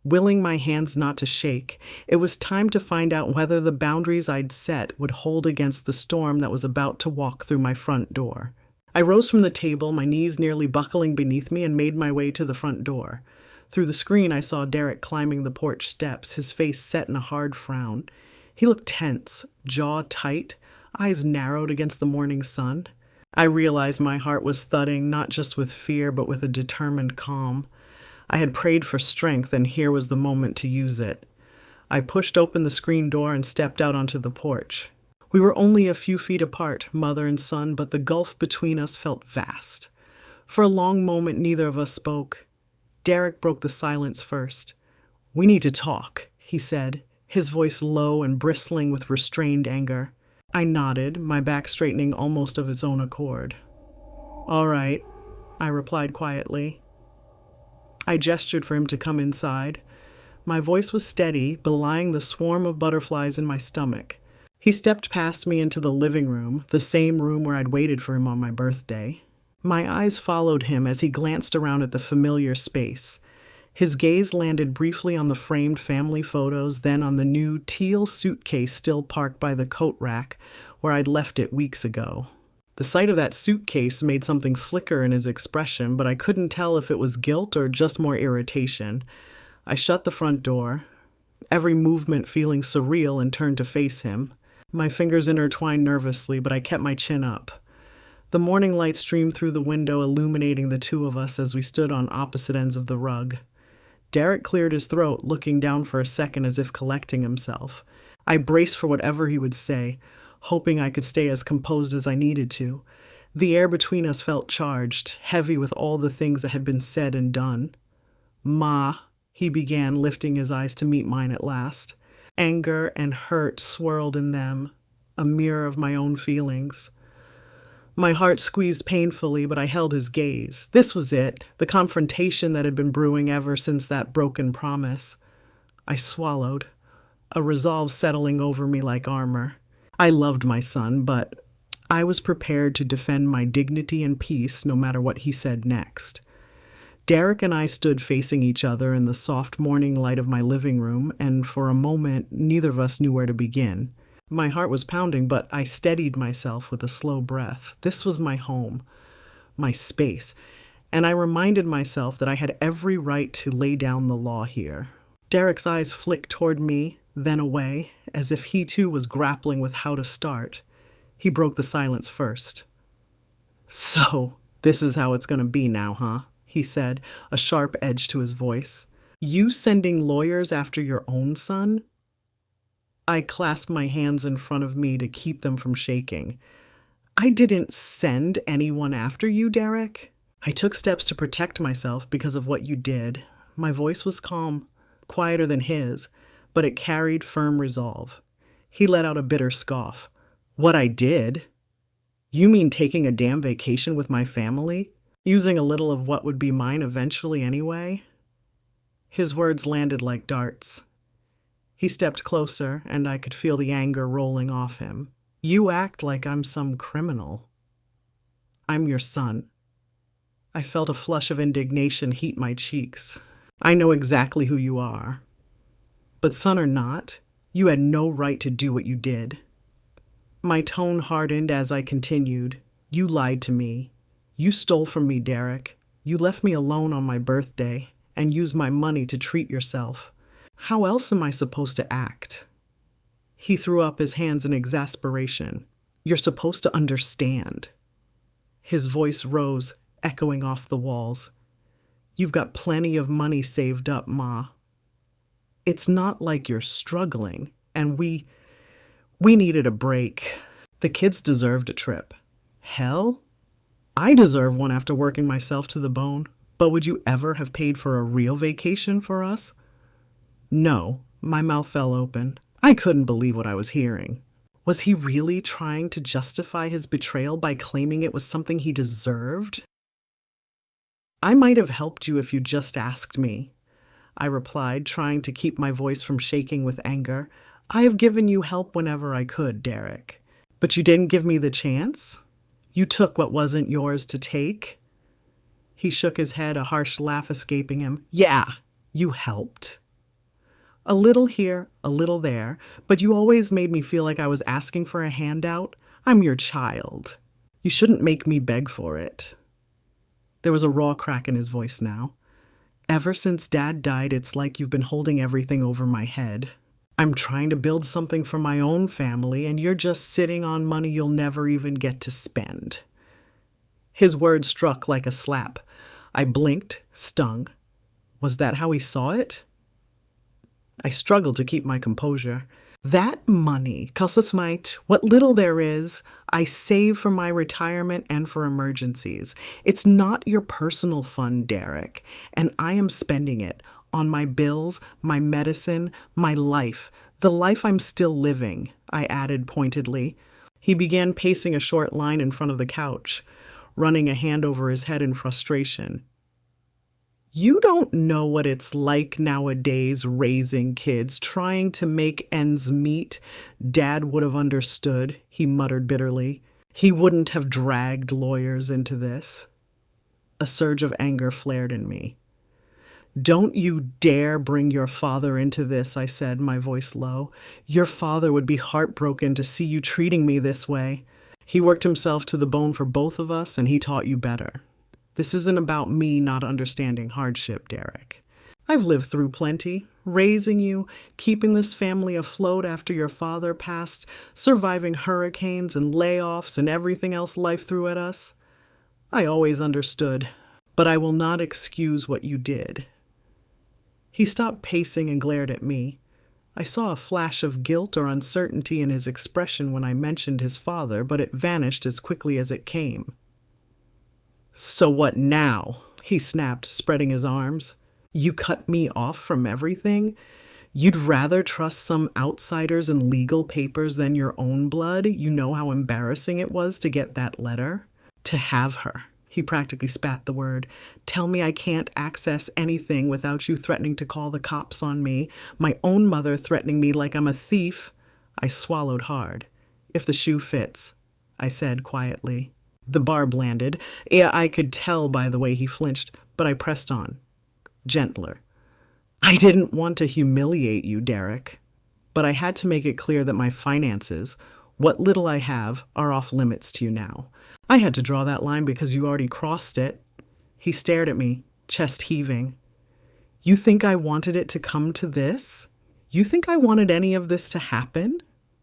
willing my hands not to shake. It was time to find out whether the boundaries I'd set would hold against the storm that was about to walk through my front door. I rose from the table, my knees nearly buckling beneath me, and made my way to the front door. Through the screen, I saw Derek climbing the porch steps, his face set in a hard frown. He looked tense, jaw tight, eyes narrowed against the morning sun. I realized my heart was thudding, not just with fear, but with a determined calm. I had prayed for strength, and here was the moment to use it. I pushed open the screen door and stepped out onto the porch. We were only a few feet apart, mother and son, but the gulf between us felt vast. For a long moment, neither of us spoke. Derek broke the silence first. "We need to talk," he said, his voice low and bristling with restrained anger. I nodded, my back straightening almost of its own accord. "All right," I replied quietly. I gestured for him to come inside. My voice was steady, belying the swarm of butterflies in my stomach. He stepped past me into the living room, the same room where I'd waited for him on my birthday. My eyes followed him as he glanced around at the familiar space. His gaze landed briefly on the framed family photos, then on the new teal suitcase still parked by the coat rack where I'd left it weeks ago. The sight of that suitcase made something flicker in his expression, but I couldn't tell if it was guilt or just more irritation. I shut the front door, every movement feeling surreal, and turned to face him. My fingers intertwined nervously, but I kept my chin up. The morning light streamed through the window, illuminating the two of us as we stood on opposite ends of the rug. Derek cleared his throat, looking down for a second as if collecting himself. I braced for whatever he would say, hoping I could stay as composed as I needed to. The air between us felt charged, heavy with all the things that had been said and done. "Ma," he began, lifting his eyes to meet mine at last. Anger and hurt swirled in them, a mirror of my own feelings. My heart squeezed painfully, but I held his gaze. This was it, the confrontation that had been brewing ever since that broken promise. I swallowed, a resolve settling over me like armor. I loved my son, but I was prepared to defend my dignity and peace no matter what he said next. Derek and I stood facing each other in the soft morning light of my living room, and for a moment, neither of us knew where to begin. My heart was pounding, but I steadied myself with a slow breath. This was my home, my space, and I reminded myself that I had every right to lay down the law here. Derek's eyes flicked toward me, then away, as if he too was grappling with how to start. He broke the silence first. "So, this is how it's going to be now, huh?" he said, a sharp edge to his voice. "You sending lawyers after your own son?" I clasped my hands in front of me to keep them from shaking. "I didn't send anyone after you, Derek. I took steps to protect myself because of what you did." My voice was calm, quieter than his, but it carried firm resolve. He let out a bitter scoff. "What I did? You mean taking a damn vacation with my family? Using a little of what would be mine eventually anyway?" His words landed like darts. He stepped closer, and I could feel the anger rolling off him. "You act like I'm some criminal. I'm your son." I felt a flush of indignation heat my cheeks. "I know exactly who you are. But son or not, you had no right to do what you did." My tone hardened as I continued. "You lied to me. You stole from me, Derek. You left me alone on my birthday and used my money to treat yourself. How else am I supposed to act?" He threw up his hands in exasperation. "You're supposed to understand." His voice rose, echoing off the walls. "You've got plenty of money saved up, Ma. It's not like you're struggling, and we needed a break. The kids deserved a trip. Hell, I deserve one after working myself to the bone. But would you ever have paid for a real vacation for us?" No, my mouth fell open. I couldn't believe what I was hearing. Was he really trying to justify his betrayal by claiming it was something he deserved? I might have helped you if you just asked me, I replied, trying to keep my voice from shaking with anger. I have given you help whenever I could, Derek. But you didn't give me the chance? You took what wasn't yours to take? He shook his head, a harsh laugh escaping him. Yeah, you helped. A little here, a little there, but you always made me feel like I was asking for a handout. I'm your child. You shouldn't make me beg for it. There was a raw crack in his voice now. Ever since Dad died, it's like you've been holding everything over my head. I'm trying to build something for my own family, and you're just sitting on money you'll never even get to spend. His words struck like a slap. I blinked, stung. Was that how he saw it? I struggled to keep my composure. That money, Kalsasmite, what little there is, I save for my retirement and for emergencies. It's not your personal fund, Derek, and I am spending it on my bills, my medicine, my life, the life I'm still living, I added pointedly. He began pacing a short line in front of the couch, running a hand over his head in frustration. You don't know what it's like nowadays raising kids, trying to make ends meet. Dad would have understood, he muttered bitterly. He wouldn't have dragged lawyers into this. A surge of anger flared in me. Don't you dare bring your father into this, I said, my voice low. Your father would be heartbroken to see you treating me this way. He worked himself to the bone for both of us, and he taught you better. This isn't about me not understanding hardship, Derek. I've lived through plenty, raising you, keeping this family afloat after your father passed, surviving hurricanes and layoffs and everything else life threw at us. I always understood, but I will not excuse what you did. He stopped pacing and glared at me. I saw a flash of guilt or uncertainty in his expression when I mentioned his father, but it vanished as quickly as it came. So what now? He snapped, spreading his arms. You cut me off from everything? You'd rather trust some outsiders and legal papers than your own blood? You know how embarrassing it was to get that letter? To have her. He practically spat the word. Tell me I can't access anything without you threatening to call the cops on me. My own mother threatening me like I'm a thief. I swallowed hard. If the shoe fits, I said quietly. The barb landed. Yeah, I could tell by the way he flinched, but I pressed on. Gentler. I didn't want to humiliate you, Derek, but I had to make it clear that my finances, what little I have, are off limits to you now. I had to draw that line because you already crossed it. He stared at me, chest heaving. You think I wanted it to come to this? You think I wanted any of this to happen?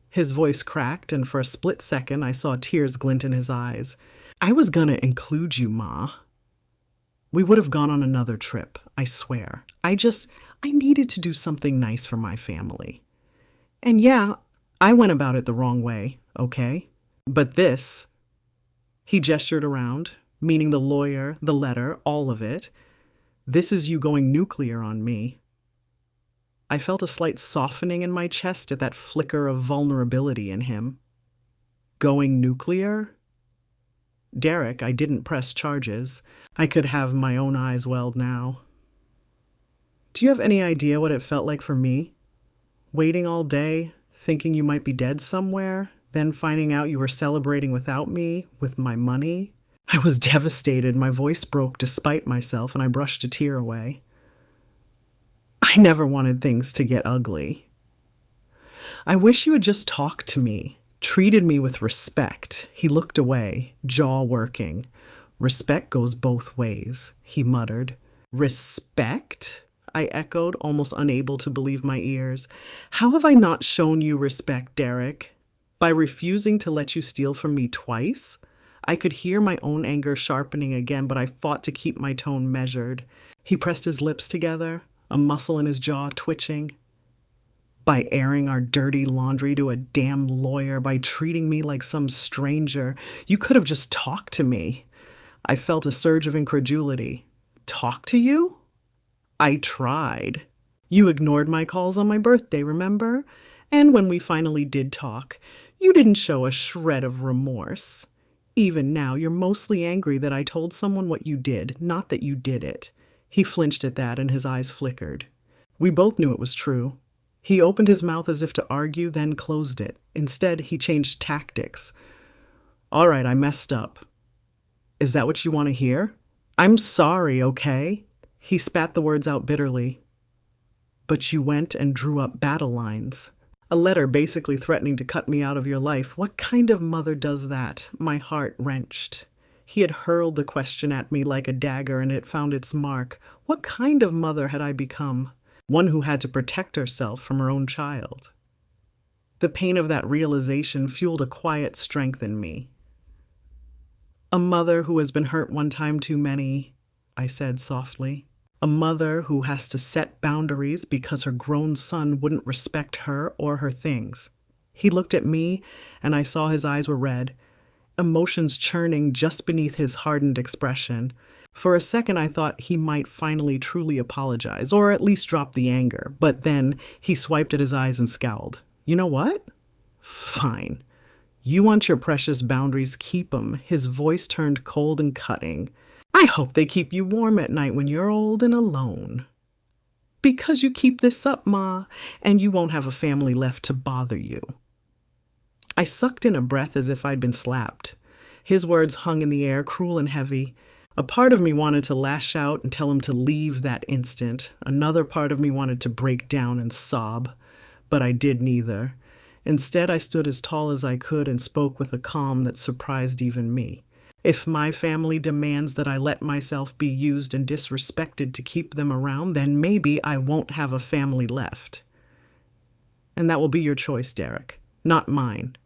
His voice cracked, and for a split second I saw tears glint in his eyes. I was gonna include you, Ma. We would have gone on another trip, I swear. I needed to do something nice for my family. And yeah, I went about it the wrong way, okay? But this, he gestured around, meaning the lawyer, the letter, all of it. This is you going nuclear on me. I felt a slight softening in my chest at that flicker of vulnerability in him. Going nuclear? Derek, I didn't press charges. I could have my own eyes welled now. Do you have any idea what it felt like for me? Waiting all day, thinking you might be dead somewhere, then finding out you were celebrating without me, with my money? I was devastated. My voice broke despite myself, and I brushed a tear away. I never wanted things to get ugly. I wish you had just talked to me, treated me with respect. He looked away, jaw working. Respect goes both ways, he muttered. Respect? I echoed, almost unable to believe my ears. How have I not shown you respect, Derek? By refusing to let you steal from me twice? I could hear my own anger sharpening again, but I fought to keep my tone measured. He pressed his lips together, a muscle in his jaw twitching. By airing our dirty laundry to a damn lawyer, by treating me like some stranger, you could have just talked to me. I felt a surge of incredulity. Talk to you? I tried. You ignored my calls on my birthday, remember? And when we finally did talk, You didn't show a shred of remorse. Even now, you're mostly angry that I told someone what you did, not that you did it. He flinched at that and his eyes flickered. We both knew it was true. He opened his mouth as if to argue, then closed it. Instead, he changed tactics. All right, I messed up. Is that what you want to hear? I'm sorry, okay? He spat the words out bitterly. But you went and drew up battle lines. A letter basically threatening to cut me out of your life. What kind of mother does that? My heart wrenched. He had hurled the question at me like a dagger, and it found its mark. What kind of mother had I become? One who had to protect herself from her own child. The pain of that realization fueled a quiet strength in me. A mother who has been hurt one time too many, I said softly. A mother who has to set boundaries because her grown son wouldn't respect her or her things. He looked at me, and I saw his eyes were red, emotions churning just beneath his hardened expression. For a second, I thought he might finally truly apologize, or at least drop the anger. But then he swiped at his eyes and scowled. You know what? Fine. You want your precious boundaries, keep 'em. His voice turned cold and cutting. I hope they keep you warm at night when you're old and alone. Because you keep this up, Ma, and you won't have a family left to bother you. I sucked in a breath as if I'd been slapped. His words hung in the air, cruel and heavy. A part of me wanted to lash out and tell him to leave that instant. Another part of me wanted to break down and sob. But I did neither. Instead, I stood as tall as I could and spoke with a calm that surprised even me. If my family demands that I let myself be used and disrespected to keep them around, then maybe I won't have a family left. And that will be your choice, Derek, not mine.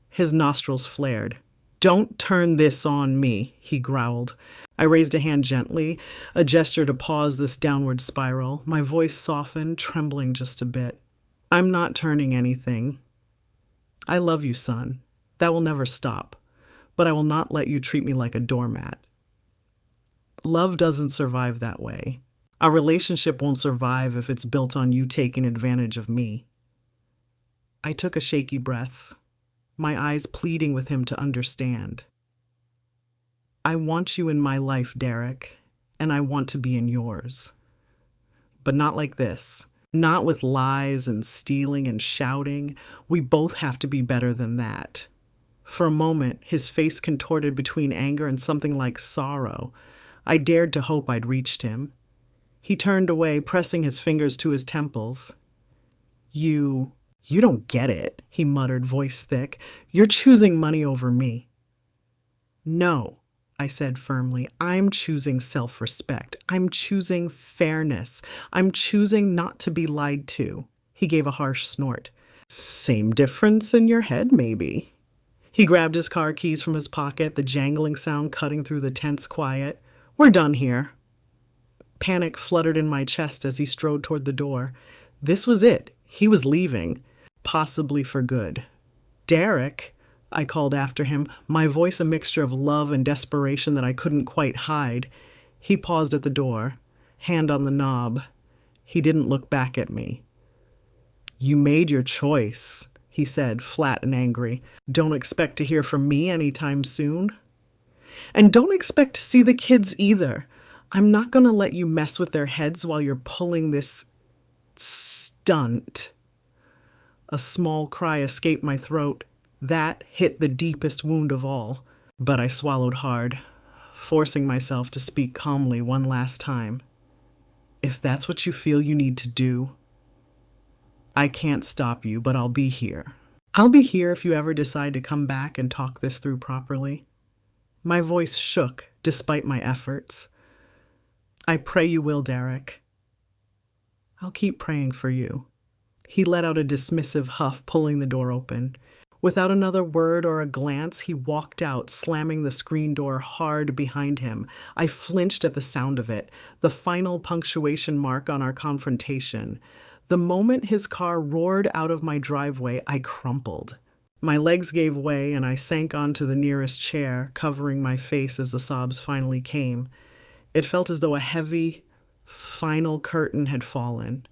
His nostrils flared. Don't turn this on me, he growled. I raised a hand gently, a gesture to pause this downward spiral. My voice softened, trembling just a bit. I'm not turning anything. I love you, son. That will never stop. But I will not let you treat me like a doormat. Love doesn't survive that way. Our relationship won't survive if it's built on you taking advantage of me. I took a shaky breath, my eyes pleading with him to understand. I want you in my life, Derek, and I want to be in yours. But not like this. Not with lies and stealing and shouting. We both have to be better than that. For a moment, his face contorted between anger and something like sorrow. I dared to hope I'd reached him. He turned away, pressing his fingers to his temples. You don't get it, he muttered, voice thick. You're choosing money over me. No, I said firmly. I'm choosing self-respect. I'm choosing fairness. I'm choosing not to be lied to. He gave a harsh snort. Same difference in your head, maybe. He grabbed his car keys from his pocket, the jangling sound cutting through the tense quiet. We're done here. Panic fluttered in my chest as he strode toward the door. This was it. He was leaving, possibly for good. Derek, I called after him, my voice a mixture of love and desperation that I couldn't quite hide. He paused at the door, hand on the knob. He didn't look back at me. You made your choice, he said, flat and angry. Don't expect to hear from me anytime soon. And don't expect to see the kids either. I'm not going to let you mess with their heads while you're pulling this stunt. A small cry escaped my throat. That hit the deepest wound of all. But I swallowed hard, forcing myself to speak calmly one last time. If that's what you feel you need to do, I can't stop you, but I'll be here. I'll be here if you ever decide to come back and talk this through properly. My voice shook despite my efforts. I pray you will, Derek. I'll keep praying for you. He let out a dismissive huff, pulling the door open. Without another word or a glance, he walked out, slamming the screen door hard behind him. I flinched at the sound of it, the final punctuation mark on our confrontation. The moment his car roared out of my driveway, I crumpled. My legs gave way and I sank onto the nearest chair, covering my face as the sobs finally came. It felt as though a heavy, final curtain had fallen.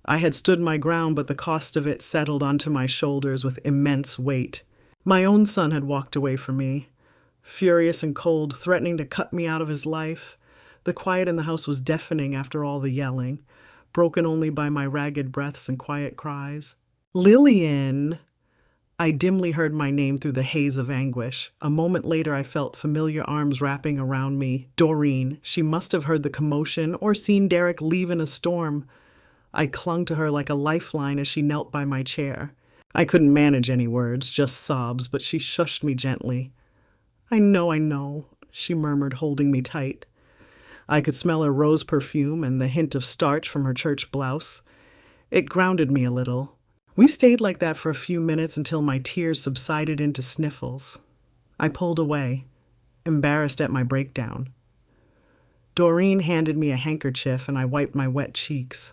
I had stood my ground, but the cost of it settled onto my shoulders with immense weight. My own son had walked away from me, furious and cold, threatening to cut me out of his life. The quiet in the house was deafening after all the yelling, broken only by my ragged breaths and quiet cries. Lillian! I dimly heard my name through the haze of anguish. A moment later, I felt familiar arms wrapping around me. Doreen. She must have heard the commotion or seen Derek leave in a storm. I clung to her like a lifeline as she knelt by my chair. I couldn't manage any words, just sobs, but she shushed me gently. I know, she murmured, holding me tight. I could smell her rose perfume and the hint of starch from her church blouse. It grounded me a little. We stayed like that for a few minutes until my tears subsided into sniffles. I pulled away, embarrassed at my breakdown. Doreen handed me a handkerchief and I wiped my wet cheeks.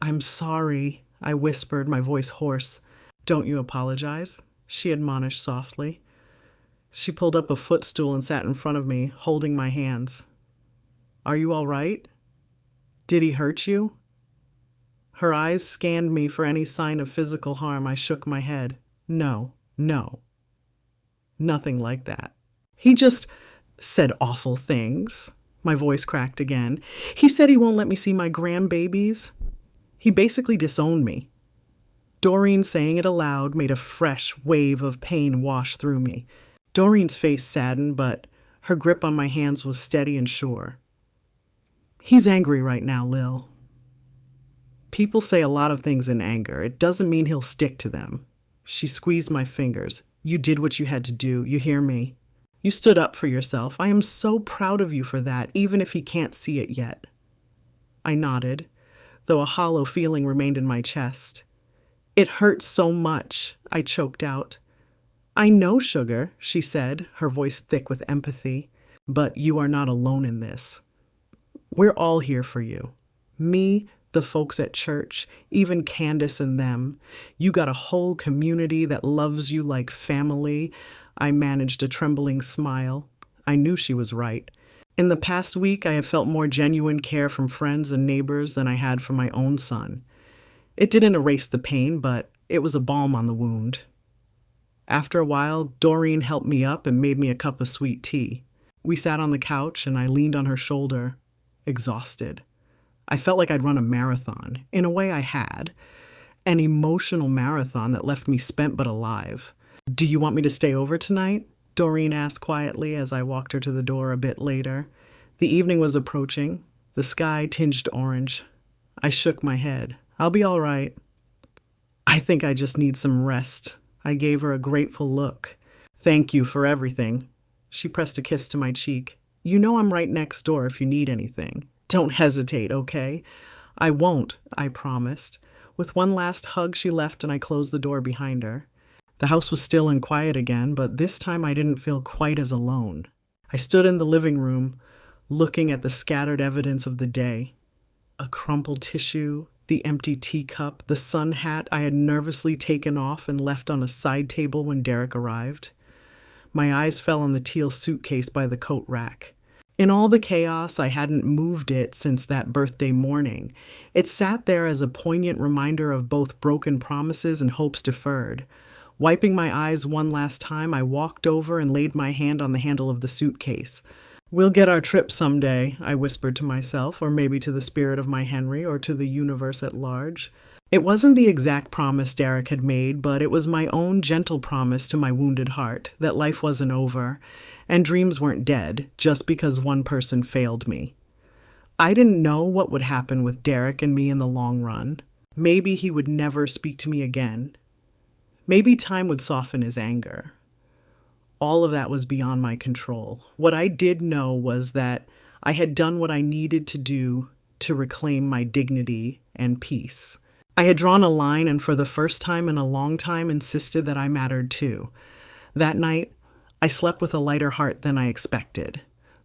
I'm sorry, I whispered, my voice hoarse. Don't you apologize, she admonished softly. She pulled up a footstool and sat in front of me, holding my hands. Are you all right? Did he hurt you? Her eyes scanned me for any sign of physical harm. I shook my head. No. Nothing like that. He just said awful things. My voice cracked again. He said he won't let me see my grandbabies. He basically disowned me. Doreen saying it aloud made a fresh wave of pain wash through me. Doreen's face saddened, but her grip on my hands was steady and sure. He's angry right now, Lil. People say a lot of things in anger. It doesn't mean he'll stick to them. She squeezed my fingers. You did what you had to do. You hear me? You stood up for yourself. I am so proud of you for that, even if he can't see it yet. I nodded, though a hollow feeling remained in my chest. It hurts so much, I choked out. I know, sugar, she said, her voice thick with empathy, but you are not alone in this. We're all here for you. Me, the folks at church, even Candace and them. You got a whole community that loves you like family. I managed a trembling smile. I knew she was right. In the past week, I have felt more genuine care from friends and neighbors than I had from my own son. It didn't erase the pain, but it was a balm on the wound. After a while, Doreen helped me up and made me a cup of sweet tea. We sat on the couch and I leaned on her shoulder, exhausted. I felt like I'd run a marathon. In a way, I had. An emotional marathon that left me spent but alive. Do you want me to stay over tonight? Doreen asked quietly as I walked her to the door a bit later. The evening was approaching, the sky tinged orange. I shook my head. I'll be all right. I think I just need some rest. I gave her a grateful look. Thank you for everything. She pressed a kiss to my cheek. You know I'm right next door if you need anything. Don't hesitate, okay? I won't, I promised. With one last hug, she left and I closed the door behind her. The house was still and quiet again, but this time I didn't feel quite as alone. I stood in the living room, looking at the scattered evidence of the day. A crumpled tissue, the empty teacup, the sun hat I had nervously taken off and left on a side table when Derek arrived. My eyes fell on the teal suitcase by the coat rack. In all the chaos, I hadn't moved it since that birthday morning. It sat there as a poignant reminder of both broken promises and hopes deferred. Wiping my eyes one last time, I walked over and laid my hand on the handle of the suitcase. We'll get our trip someday, I whispered to myself, or maybe to the spirit of my Henry, or to the universe at large. It wasn't the exact promise Derek had made, but it was my own gentle promise to my wounded heart that life wasn't over, and dreams weren't dead just because one person failed me. I didn't know what would happen with Derek and me in the long run. Maybe he would never speak to me again. Maybe time would soften his anger. All of that was beyond my control. What I did know was that I had done what I needed to do to reclaim my dignity and peace. I had drawn a line and for the first time in a long time insisted that I mattered too. That night, I slept with a lighter heart than I expected.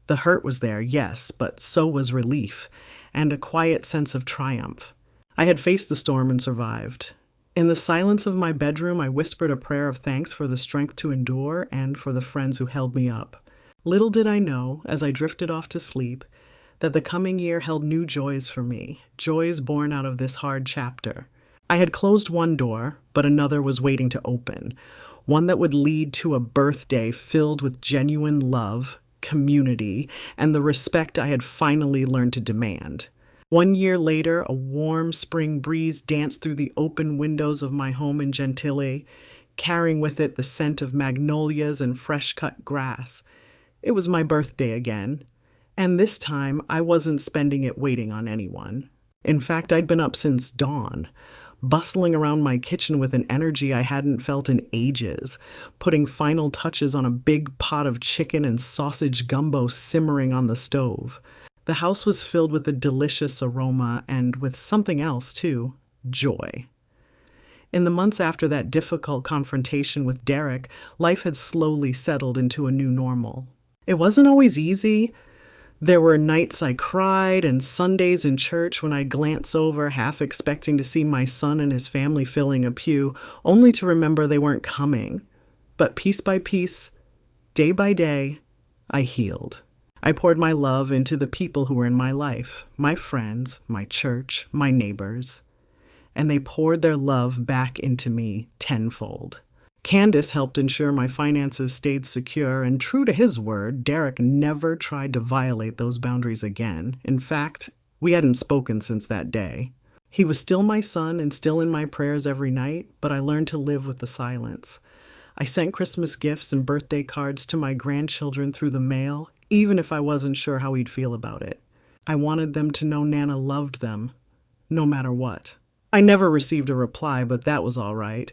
The hurt was there, yes, but so was relief and a quiet sense of triumph. I had faced the storm and survived. In the silence of my bedroom, I whispered a prayer of thanks for the strength to endure and for the friends who held me up. Little did I know, as I drifted off to sleep, that the coming year held new joys for me, joys born out of this hard chapter. I had closed one door, but another was waiting to open, one that would lead to a birthday filled with genuine love, community, and the respect I had finally learned to demand. 1 year later, a warm spring breeze danced through the open windows of my home in Gentile, carrying with it the scent of magnolias and fresh-cut grass. It was my birthday again, and this time I wasn't spending it waiting on anyone. In fact, I'd been up since dawn, bustling around my kitchen with an energy I hadn't felt in ages, putting final touches on a big pot of chicken and sausage gumbo simmering on the stove. The house was filled with a delicious aroma and with something else, too, joy. In the months after that difficult confrontation with Derek, life had slowly settled into a new normal. It wasn't always easy. There were nights I cried and Sundays in church when I'd glance over, half expecting to see my son and his family filling a pew, only to remember they weren't coming. But piece by piece, day by day, I healed. I poured my love into the people who were in my life, my friends, my church, my neighbors, and they poured their love back into me tenfold. Candace helped ensure my finances stayed secure, and true to his word, Derek never tried to violate those boundaries again. In fact, we hadn't spoken since that day. He was still my son and still in my prayers every night, but I learned to live with the silence. I sent Christmas gifts and birthday cards to my grandchildren through the mail, even if I wasn't sure how he'd feel about it. I wanted them to know Nana loved them, no matter what. I never received a reply, but that was all right.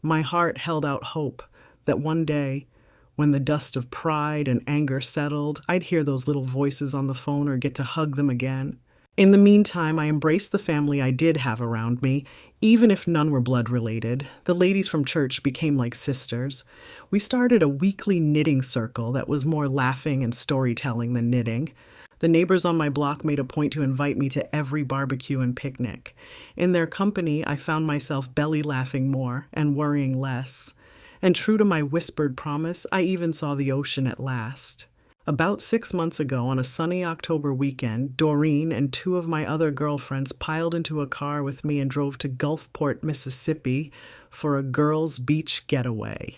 My heart held out hope that one day, when the dust of pride and anger settled, I'd hear those little voices on the phone or get to hug them again. In the meantime, I embraced the family I did have around me, even if none were blood-related. The ladies from church became like sisters. We started a weekly knitting circle that was more laughing and storytelling than knitting. The neighbors on my block made a point to invite me to every barbecue and picnic. In their company, I found myself belly laughing more and worrying less. And true to my whispered promise, I even saw the ocean at last. About 6 months ago, on a sunny October weekend, Doreen and 2 of my other girlfriends piled into a car with me and drove to Gulfport, Mississippi for a girls' beach getaway.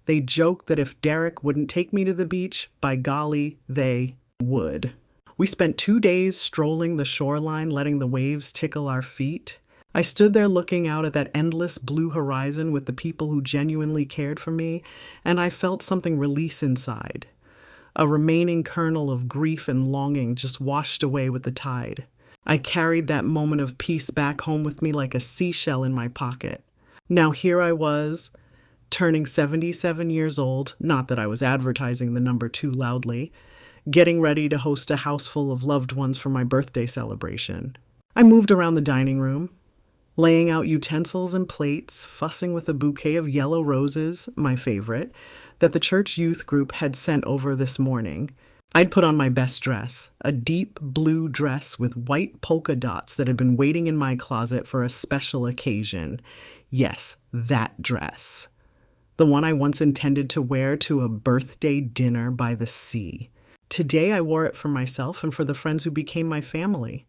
They joked that if Derek wouldn't take me to the beach, by golly, they would. We spent 2 days strolling the shoreline, letting the waves tickle our feet. I stood there looking out at that endless blue horizon with the people who genuinely cared for me, and I felt something release inside. A remaining kernel of grief and longing just washed away with the tide. I carried that moment of peace back home with me like a seashell in my pocket. Now here I was, turning 77 years old, not that I was advertising the number too loudly, getting ready to host a house full of loved ones for my birthday celebration. I moved around the dining room, laying out utensils and plates, fussing with a bouquet of yellow roses, my favorite, that the church youth group had sent over this morning. I'd put on my best dress, a deep blue dress with white polka dots that had been waiting in my closet for a special occasion. Yes, that dress. The one I once intended to wear to a birthday dinner by the sea. Today I wore it for myself and for the friends who became my family.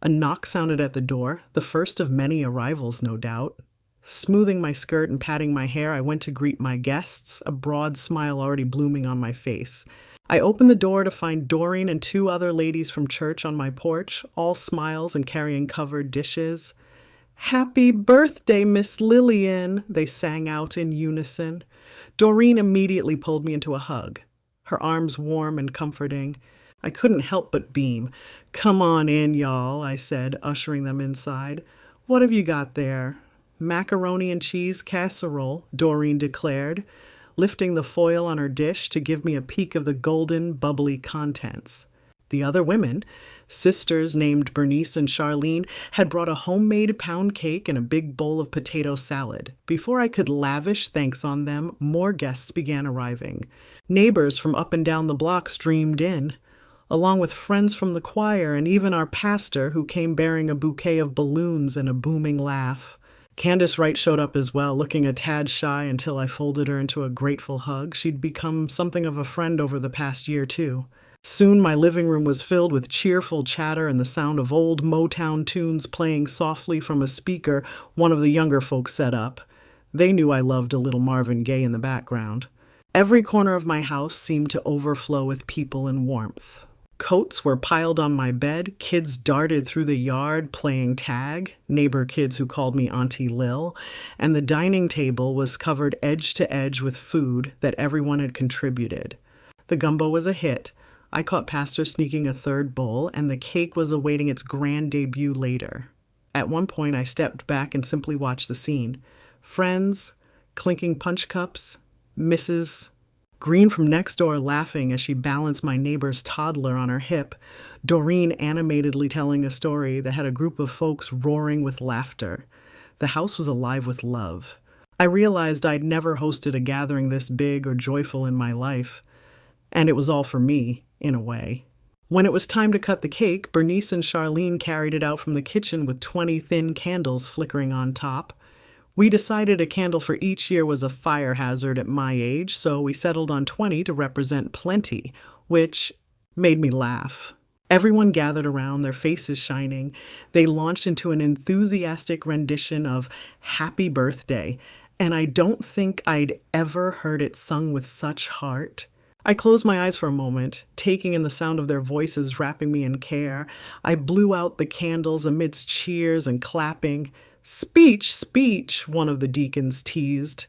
A knock sounded at the door, the first of many arrivals, no doubt. Smoothing my skirt and patting my hair, I went to greet my guests, a broad smile already blooming on my face. I opened the door to find Doreen and 2 other ladies from church on my porch, all smiles and carrying covered dishes. "Happy birthday, Miss Lillian," they sang out in unison. Doreen immediately pulled me into a hug, her arms warm and comforting. I couldn't help but beam. "Come on in, y'all," I said, ushering them inside. "What have you got there?" "Macaroni and cheese casserole," Doreen declared, lifting the foil on her dish to give me a peek of the golden, bubbly contents. The other women, sisters named Bernice and Charlene, had brought a homemade pound cake and a big bowl of potato salad. Before I could lavish thanks on them, more guests began arriving. Neighbors from up and down the block streamed in, along with friends from the choir and even our pastor, who came bearing a bouquet of balloons and a booming laugh. Candace Wright showed up as well, looking a tad shy until I folded her into a grateful hug. She'd become something of a friend over the past year, too. Soon my living room was filled with cheerful chatter and the sound of old Motown tunes playing softly from a speaker one of the younger folks set up. They knew I loved a little Marvin Gaye in the background. Every corner of my house seemed to overflow with people and warmth. Coats were piled on my bed, kids darted through the yard playing tag, neighbor kids who called me Auntie Lil, and the dining table was covered edge to edge with food that everyone had contributed. The gumbo was a hit. I caught Pastor sneaking a third bowl, and the cake was awaiting its grand debut later. At one point, I stepped back and simply watched the scene. Friends, clinking punch cups, Mrs. Green from next door laughing as she balanced my neighbor's toddler on her hip, Doreen animatedly telling a story that had a group of folks roaring with laughter. The house was alive with love. I realized I'd never hosted a gathering this big or joyful in my life, and it was all for me, in a way. When it was time to cut the cake, Bernice and Charlene carried it out from the kitchen with 20 thin candles flickering on top. We decided a candle for each year was a fire hazard at my age, so we settled on 20 to represent plenty, which made me laugh. Everyone gathered around, their faces shining. They launched into an enthusiastic rendition of Happy Birthday, and I don't think I'd ever heard it sung with such heart. I closed my eyes for a moment, taking in the sound of their voices wrapping me in care. I blew out the candles amidst cheers and clapping. "Speech, speech," one of the deacons teased.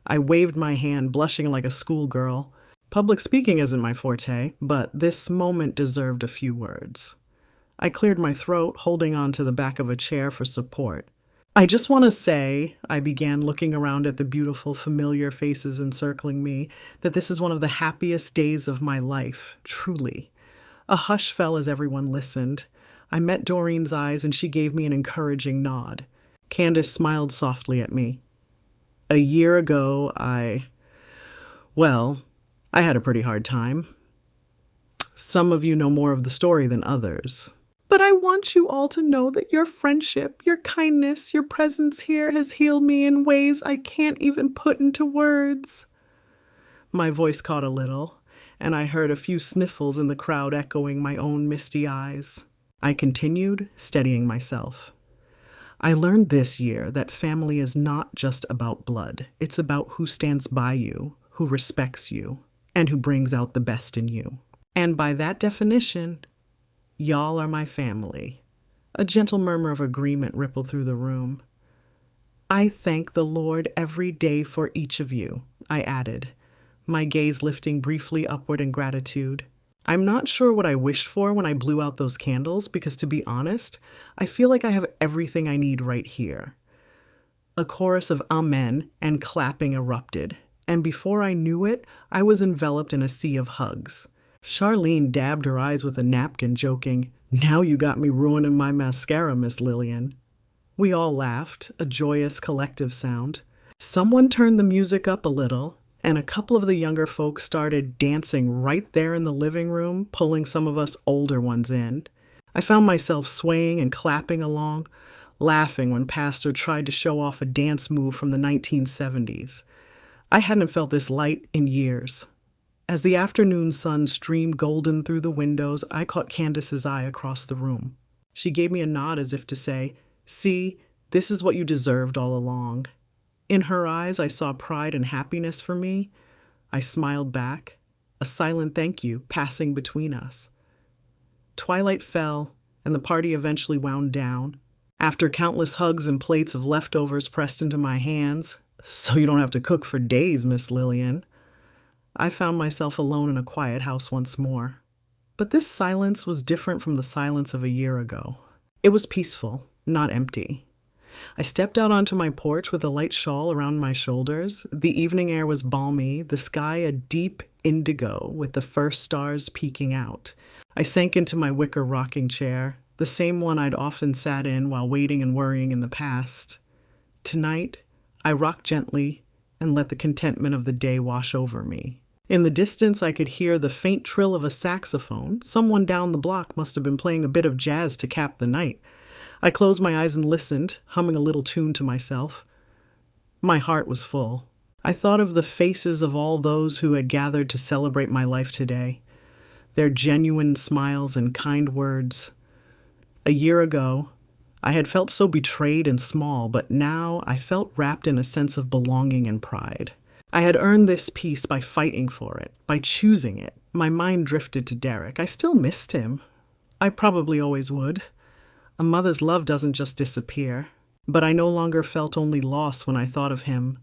I waved my hand, blushing like a schoolgirl. Public speaking isn't my forte, but this moment deserved a few words. I cleared my throat, holding on to the back of a chair for support. "I just want to say," I began, looking around at the beautiful, familiar faces encircling me, "that this is one of the happiest days of my life, truly." A hush fell as everyone listened. I met Doreen's eyes and she gave me an encouraging nod. Candace smiled softly at me. "A year ago, I had a pretty hard time. Some of you know more of the story than others. But I want you all to know that your friendship, your kindness, your presence here has healed me in ways I can't even put into words." My voice caught a little, and I heard a few sniffles in the crowd echoing my own misty eyes. I continued, steadying myself. "I learned this year that family is not just about blood. It's about who stands by you, who respects you, and who brings out the best in you. And by that definition, y'all are my family." A gentle murmur of agreement rippled through the room. "I thank the Lord every day for each of you," I added, my gaze lifting briefly upward in gratitude. I'm not sure what I wished for when I blew out those candles, because to be honest, I feel like I have everything I need right here. A chorus of amen and clapping erupted, and before I knew it, I was enveloped in a sea of hugs. Charlene dabbed her eyes with a napkin, joking, "Now you got me ruining my mascara, Miss Lillian." We all laughed, a joyous collective sound. Someone turned the music up a little, and a couple of the younger folks started dancing right there in the living room, pulling some of us older ones in. I found myself swaying and clapping along, laughing when Pastor tried to show off a dance move from the 1970s. I hadn't felt this light in years. As the afternoon sun streamed golden through the windows, I caught Candace's eye across the room. She gave me a nod as if to say, "See, this is what you deserved all along." In her eyes, I saw pride and happiness for me. I smiled back, a silent thank you passing between us. Twilight fell, and the party eventually wound down. After countless hugs and plates of leftovers pressed into my hands, "So you don't have to cook for days, Miss Lillian," I found myself alone in a quiet house once more. But this silence was different from the silence of a year ago. It was peaceful, not empty. I stepped out onto my porch with a light shawl around my shoulders. The evening air was balmy, the sky a deep indigo with the first stars peeking out. I sank into my wicker rocking chair, the same one I'd often sat in while waiting and worrying in the past. Tonight, I rocked gently and let the contentment of the day wash over me. In the distance, I could hear the faint trill of a saxophone. Someone down the block must have been playing a bit of jazz to cap the night. I closed my eyes and listened, humming a little tune to myself. My heart was full. I thought of the faces of all those who had gathered to celebrate my life today. their genuine smiles and kind words. A year ago, I had felt so betrayed and small, but now I felt wrapped in a sense of belonging and pride. I had earned this peace by fighting for it, by choosing it. My mind drifted to Derek. I still missed him. I probably always would. A mother's love doesn't just disappear. But I no longer felt only loss when I thought of him.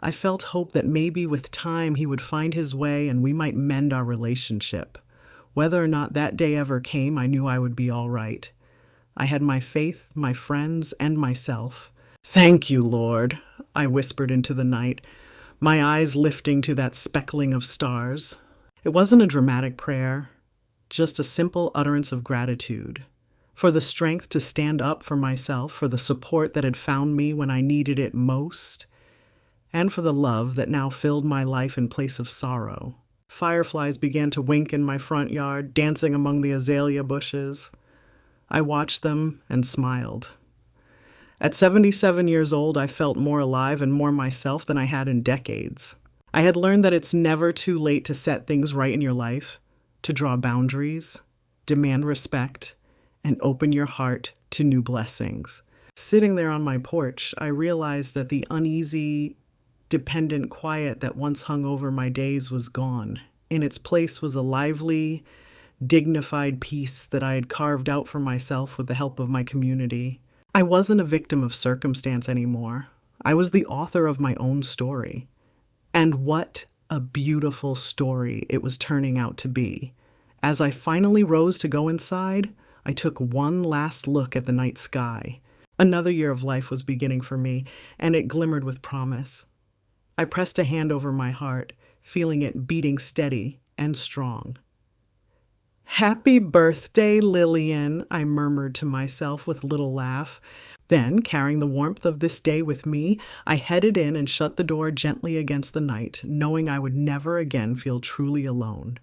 I felt hope that maybe with time he would find his way and we might mend our relationship. Whether or not that day ever came, I knew I would be all right. I had my faith, my friends, and myself. "Thank you, Lord," I whispered into the night, my eyes lifting to that speckling of stars. It wasn't a dramatic prayer, just a simple utterance of gratitude. For the strength to stand up for myself, for the support that had found me when I needed it most, and for the love that now filled my life in place of sorrow. Fireflies began to wink in my front yard, dancing among the azalea bushes. I watched them and smiled. At 77 years old, I felt more alive and more myself than I had in decades. I had learned that it's never too late to set things right in your life, to draw boundaries, demand respect, and open your heart to new blessings. Sitting there on my porch, I realized that the uneasy, dependent quiet that once hung over my days was gone. In its place was a lively, dignified peace that I had carved out for myself with the help of my community. I wasn't a victim of circumstance anymore. I was the author of my own story. And what a beautiful story it was turning out to be. As I finally rose to go inside, I took one last look at the night sky. Another year of life was beginning for me, and it glimmered with promise. I pressed a hand over my heart, feeling it beating steady and strong. "Happy birthday, Lillian," I murmured to myself with a little laugh. Then, carrying the warmth of this day with me, I headed in and shut the door gently against the night, knowing I would never again feel truly alone.